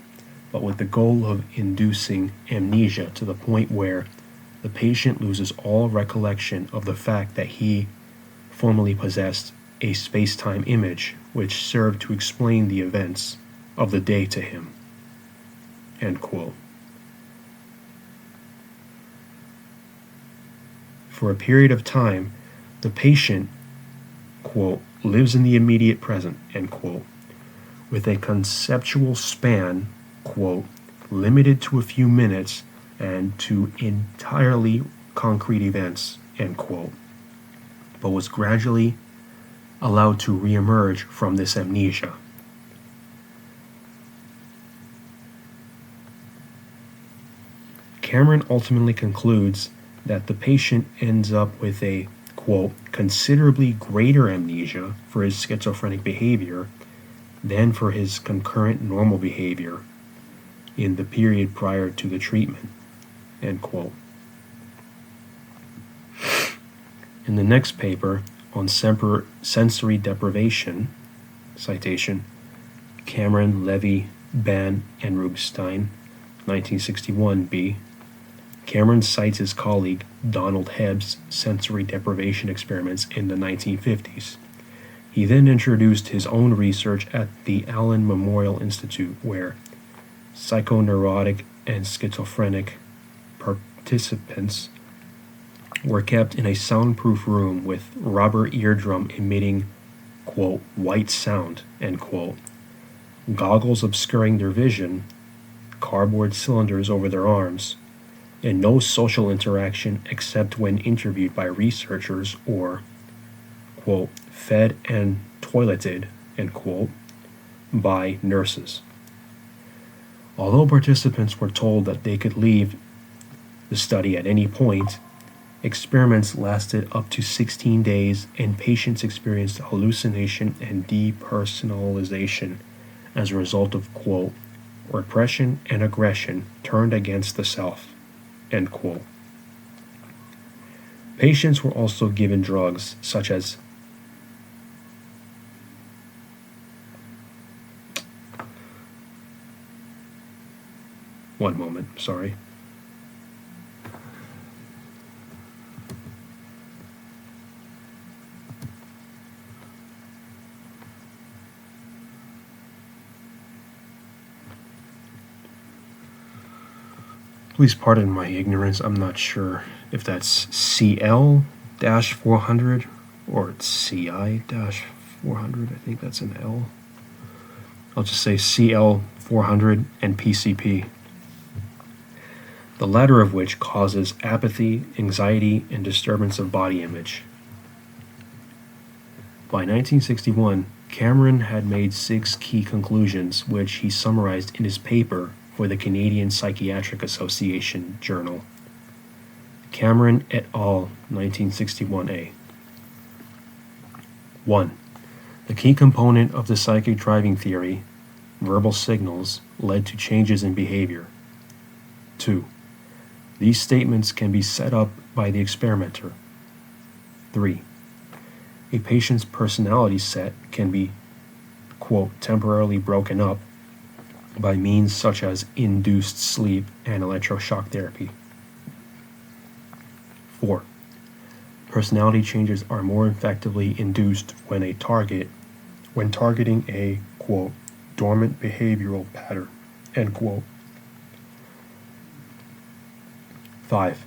but with the goal of inducing amnesia to the point where the patient loses all recollection of the fact that he formerly possessed a space-time image which served to explain the events of the day to him, end quote. For a period of time, the patient, quote, lives in the immediate present, end quote, with a conceptual span, quote, limited to a few minutes and to entirely concrete events, end quote, but was gradually allowed to reemerge from this amnesia. Cameron ultimately concludes that the patient ends up with a, quote, considerably greater amnesia for his schizophrenic behavior than for his concurrent normal behavior in the period prior to the treatment, end quote. In the next paper on sensory deprivation, citation, Cameron, Levy, Ban, and Rubinstein, 1961b, Cameron cites his colleague Donald Hebb's sensory deprivation experiments in the 1950s. He then introduced his own research at the Allen Memorial Institute, where psychoneurotic and schizophrenic participants were kept in a soundproof room with rubber eardrum emitting, quote, white sound, end quote, goggles obscuring their vision, cardboard cylinders over their arms, and no social interaction except when interviewed by researchers or, quote, fed and toileted, end quote, by nurses. Although participants were told that they could leave the study at any point, experiments lasted up to 16 days and patients experienced hallucination and depersonalization as a result of, quote, repression and aggression turned against the self, end quote. Patients were also given drugs such as one moment, sorry. Please pardon my ignorance. I'm not sure if that's CL-400 or CI-400. I think that's an L. I'll just say CL-400 400, and PCP, the latter of which causes apathy, anxiety, and disturbance of body image. By 1961, Cameron had made 6 key conclusions, which he summarized in his paper for the Canadian Psychiatric Association Journal. Cameron et al., 1961a. 1. The key component of the psychic driving theory, verbal signals, led to changes in behavior. 2. These statements can be set up by the experimenter. 3. A patient's personality set can be, quote, temporarily broken up by means such as induced sleep and electroshock therapy. 4. Personality changes are more effectively induced when targeting a, quote, dormant behavioral pattern, end quote. 5.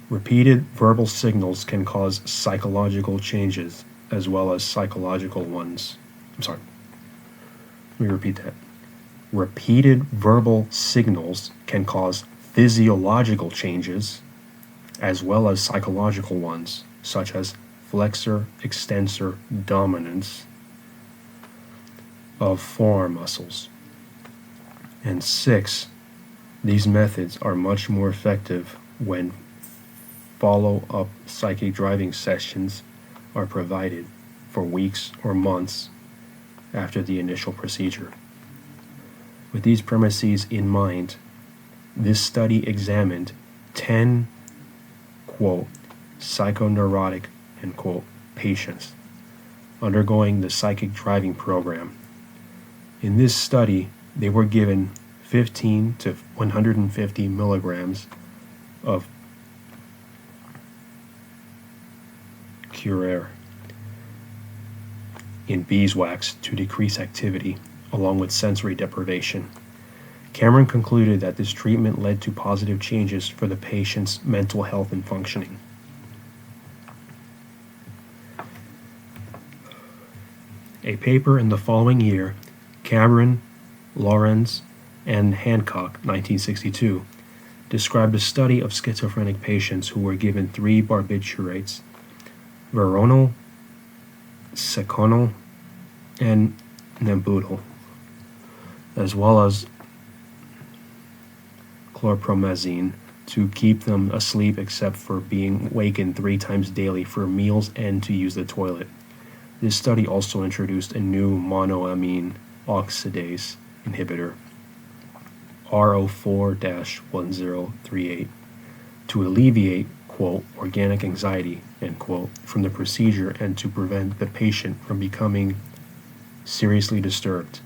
Repeated verbal signals can cause psychological changes as well as psychological ones. Let me repeat that. Repeated verbal signals can cause physiological changes as well as psychological ones, such as flexor, extensor dominance of forearm muscles. And 6, these methods are much more effective when follow-up psychic driving sessions are provided for weeks or months after the initial procedure. With these premises in mind, this study examined 10, quote, psychoneurotic, end quote, patients undergoing the psychic driving program. In this study, they were given 15 to 150 milligrams of curare in beeswax to decrease activity, along with sensory deprivation. Cameron concluded that this treatment led to positive changes for the patient's mental health and functioning. A paper in the following year, Cameron, Lorenz, and Hancock, 1962, described a study of schizophrenic patients who were given 3 barbiturates, veronal, seconal, and nembutal, as well as chlorpromazine to keep them asleep except for being wakened 3 times daily for meals and to use the toilet. This study also introduced a new monoamine oxidase inhibitor, RO4-1038, to alleviate, quote, organic anxiety, end quote, from the procedure and to prevent the patient from becoming seriously disturbed.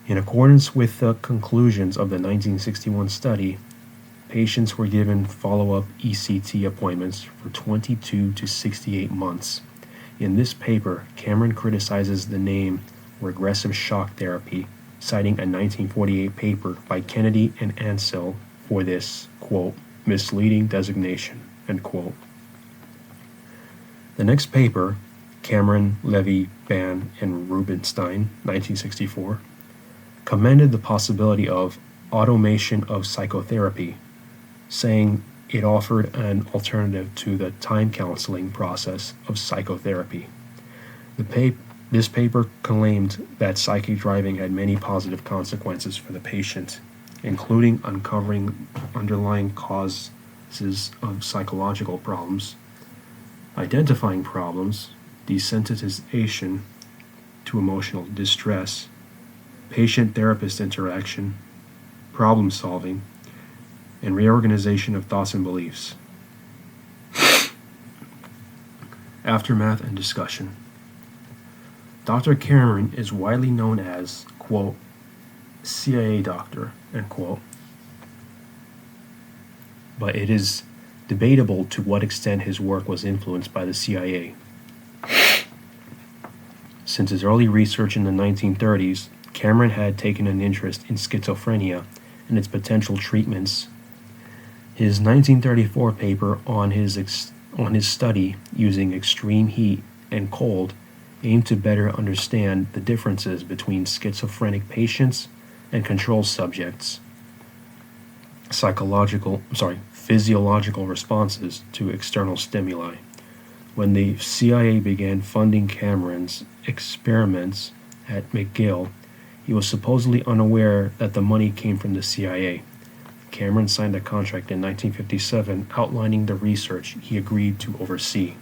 In accordance with the conclusions of the 1961 study, patients were given follow-up ECT appointments for 22 to 68 months. In this paper, Cameron criticizes the name regressive shock therapy, citing a 1948 paper by Kennedy and Ansel for this, quote, misleading designation, end quote. The next paper, Cameron, Levy, Ban, and Rubinstein, 1964, commended the possibility of automation of psychotherapy, saying it offered an alternative to the time counseling process of psychotherapy. This paper claimed that psychic driving had many positive consequences for the patient, including uncovering underlying causes of psychological problems, identifying problems, desensitization to emotional distress, patient-therapist interaction, problem solving, and reorganization of thoughts and beliefs. Aftermath and discussion. Dr. Cameron is widely known as, quote, CIA doctor, end quote. But it is debatable to what extent his work was influenced by the CIA. Since his early research in the 1930s, Cameron had taken an interest in schizophrenia and its potential treatments. His 1934 paper on his study using extreme heat and cold aimed to better understand the differences between schizophrenic patients and control subjects, physiological responses to external stimuli. When the CIA began funding Cameron's experiments at McGill, he was supposedly unaware that the money came from the CIA. Cameron signed a contract in 1957 outlining the research he agreed to oversee.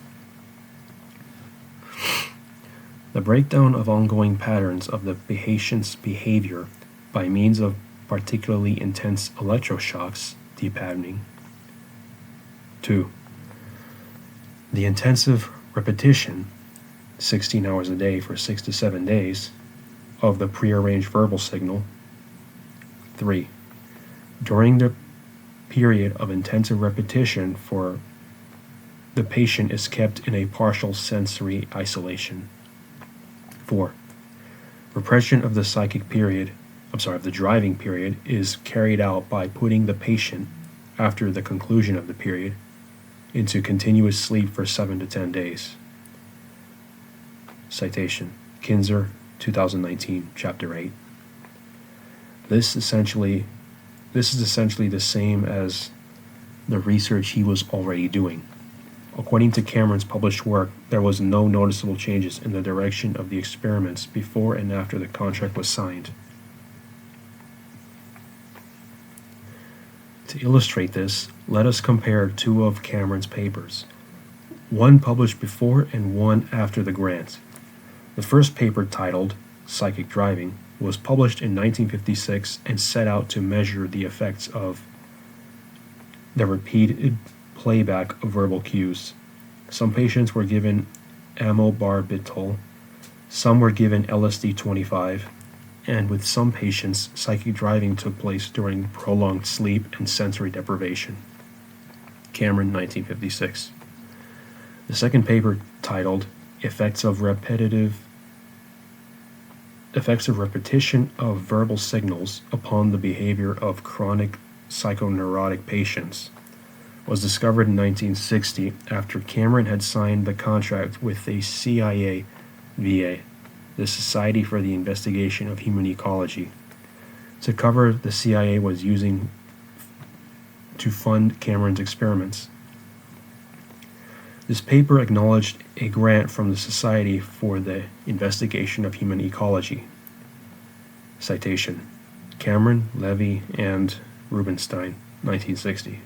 The breakdown of ongoing patterns of the patient's behavior by means of particularly intense electroshocks, depatterning. 2. The intensive repetition, 16 hours a day for 6 to 7 days, of the prearranged verbal signal. 3. During the period of intensive repetition, the patient is kept in a partial sensory isolation. 4. Repression of the of the driving period is carried out by putting the patient, after the conclusion of the period, into continuous sleep for 7 to 10 days. Citation: Kinzer, 2019, Chapter 8. This is essentially the same as the research he was already doing. According to Cameron's published work, there was no noticeable changes in the direction of the experiments before and after the contract was signed. To illustrate this, let us compare two of Cameron's papers, one published before and one after the grant. The first paper, titled Psychic Driving, was published in 1956 and set out to measure the effects of the repeated playback of verbal cues. Some patients were given amobarbital, some were given LSD-25, and with some patients, psychic driving took place during prolonged sleep and sensory deprivation. Cameron, 1956. The second paper, titled Effects of Repetition of Verbal Signals Upon the Behavior of Chronic Psychoneurotic Patients, was discovered in 1960 after Cameron had signed the contract with the CIA VA, the Society for the Investigation of Human Ecology, to cover the CIA was using to fund Cameron's experiments. This paper acknowledged a grant from the Society for the Investigation of Human Ecology. Citation: Cameron, Levy, and Rubinstein, 1960.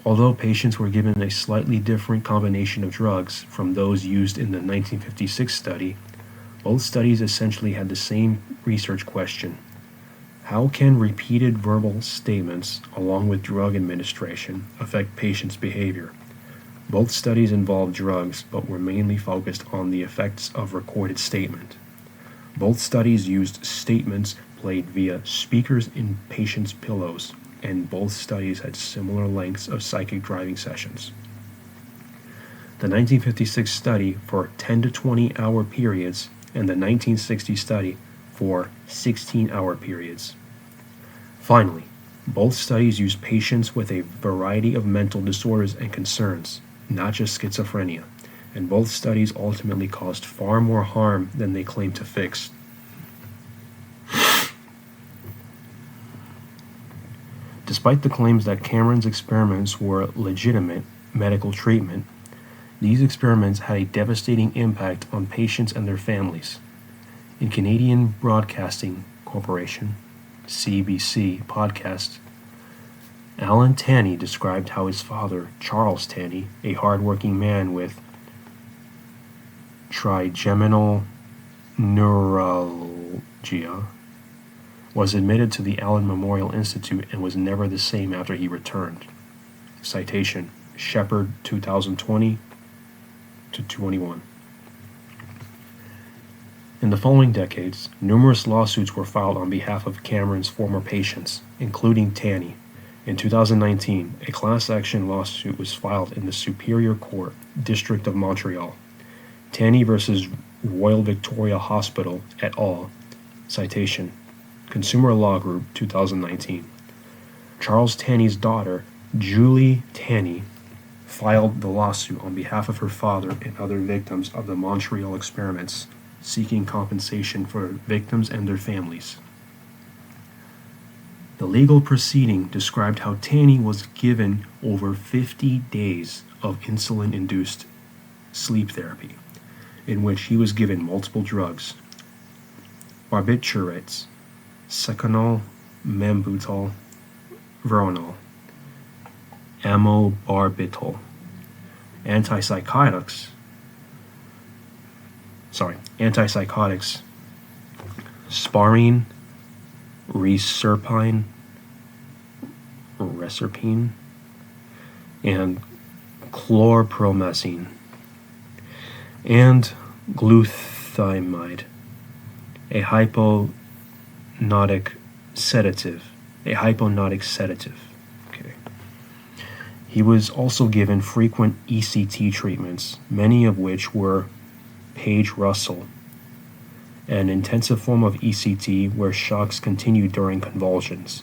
Although patients were given a slightly different combination of drugs from those used in the 1956 study, both studies essentially had the same research question: how can repeated verbal statements, along with drug administration, affect patients' behavior? Both studies involved drugs, but were mainly focused on the effects of recorded statement. Both studies used statements played via speakers in patients' pillows, and both studies had similar lengths of psychic driving sessions. The 1956 study for 10 to 20 hour periods, and the 1960 study for 16-hour periods. Finally, both studies used patients with a variety of mental disorders and concerns, not just schizophrenia, and both studies ultimately caused far more harm than they claimed to fix. Despite the claims that Cameron's experiments were legitimate medical treatment, these experiments had a devastating impact on patients and their families. In Canadian Broadcasting Corporation, CBC podcast, Alan Tanney described how his father, Charles Tanney, a hard-working man with trigeminal neuralgia, was admitted to the Allen Memorial Institute and was never the same after he returned. Citation: Shepard, 2020-21. In the following decades, numerous lawsuits were filed on behalf of Cameron's former patients, including Tanney. In 2019, a class action lawsuit was filed in the Superior Court, District of Montreal. Tanney versus Royal Victoria Hospital et al. Citation: Consumer Law Group, 2019. Charles Tanney's daughter, Julie Tanney, filed the lawsuit on behalf of her father and other victims of the Montreal Experiments, seeking compensation for victims and their families. The legal proceeding described how Tanny was given over 50 days of insulin-induced sleep therapy, in which he was given multiple drugs: barbiturates, seconal, membutal, veronal, amobarbital, antipsychotics, sparine, reserpine, and chlorpromazine, and glutamide, a hypnotic sedative. Okay. He was also given frequent ECT treatments, many of which were Page-Russell, an intensive form of ECT where shocks continued during convulsions.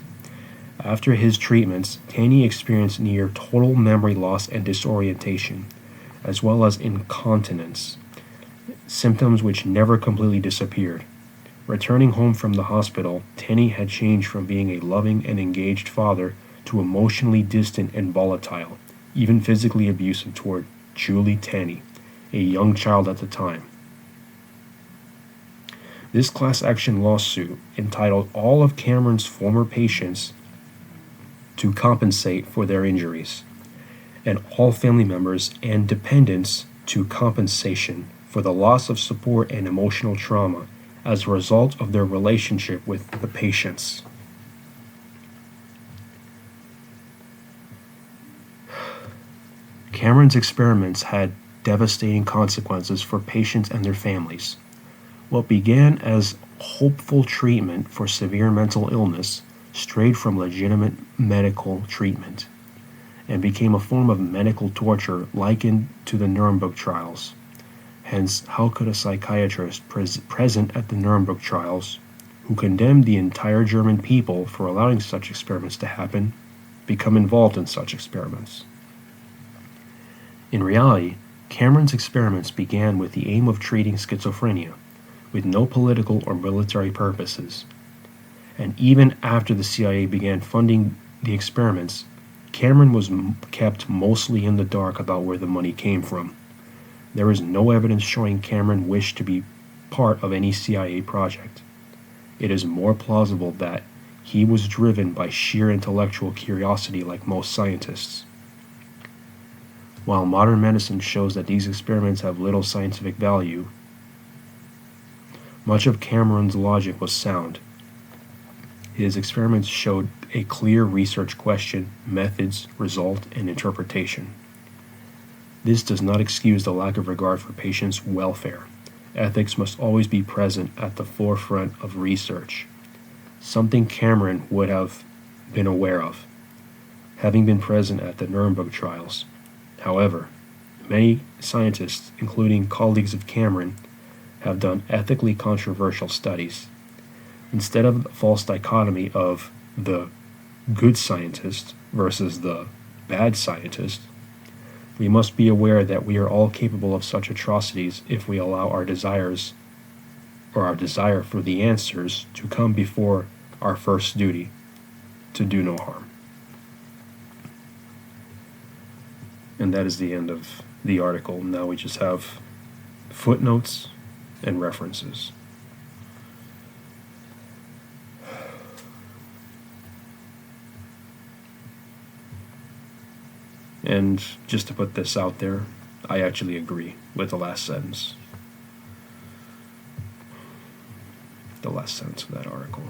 After his treatments, Tanny experienced near total memory loss and disorientation, as well as incontinence, symptoms which never completely disappeared. Returning home from the hospital, Tanny had changed from being a loving and engaged father to emotionally distant and volatile, even physically abusive toward Julie Tanny, a young child at the time. This class action lawsuit entitled all of Cameron's former patients to compensate for their injuries, and all family members and dependents to compensation for the loss of support and emotional trauma as a result of their relationship with the patients. Cameron's experiments had devastating consequences for patients and their families. What began as hopeful treatment for severe mental illness strayed from legitimate medical treatment and became a form of medical torture likened to the Nuremberg trials. Hence, how could a psychiatrist present at the Nuremberg trials, who condemned the entire German people for allowing such experiments to happen, become involved in such experiments? In reality, Cameron's experiments began with the aim of treating schizophrenia, with no political or military purposes. And even after the CIA began funding the experiments, Cameron was kept mostly in the dark about where the money came from. There is no evidence showing Cameron wished to be part of any CIA project. It is more plausible that he was driven by sheer intellectual curiosity like most scientists. While modern medicine shows that these experiments have little scientific value, much of Cameron's logic was sound. His experiments showed a clear research question, methods, result, and interpretation. This does not excuse the lack of regard for patients' welfare. Ethics must always be present at the forefront of research, something Cameron would have been aware of, having been present at the Nuremberg trials. However, many scientists, including colleagues of Cameron, have done ethically controversial studies. Instead of the false dichotomy of the good scientist versus the bad scientist, we must be aware that we are all capable of such atrocities if we allow our desires or our desire for the answers to come before our first duty, to do no harm. And that is the end of the article. Now we just have footnotes and references. And just to put this out there, I actually agree with the last sentence. The last sentence of that article.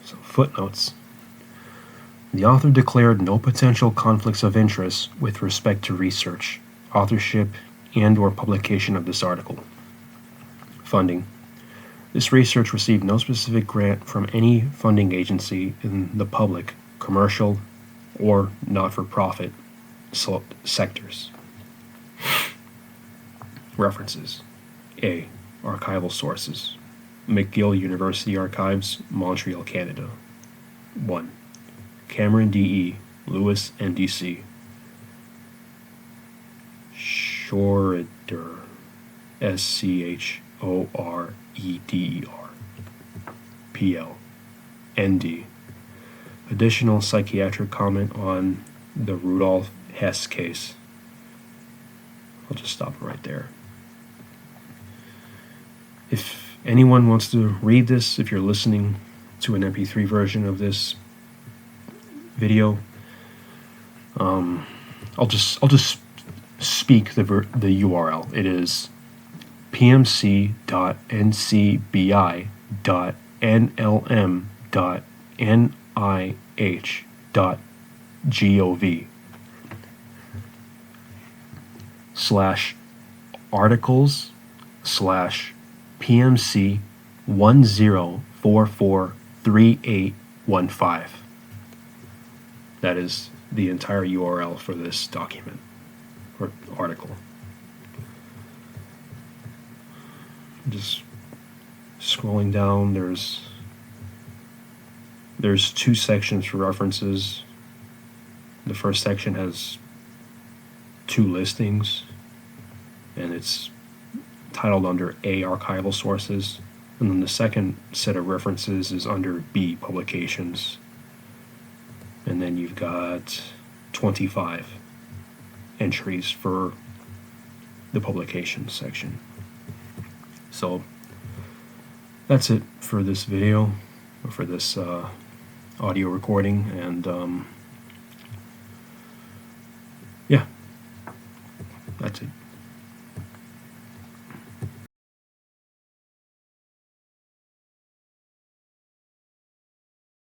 So, footnotes. The author declared no potential conflicts of interest with respect to research, authorship, and/or publication of this article. Funding. This research received no specific grant from any funding agency in the public, commercial, or not-for-profit sectors. References. A. Archival sources. McGill University Archives, Montreal, Canada. 1. Cameron D.E., Lewis, NDC. Schroeder, Schoredder, PL, ND. Additional psychiatric comment on the Rudolf Hess case. I'll just stop it right there. If anyone wants to read this, if you're listening to an MP3 version of this video, I'll just speak the URL. It is pmc.ncbi.articles/PMC10443815. That is the entire URL for this document or article. Just scrolling down, there's 2 sections for references. The first section has 2 listings, and it's titled under A, archival sources, and then the second set of references is under B, publications. And then you've got 25 entries for the publications section. So that's it for this video, or for this audio recording, and yeah, that's it.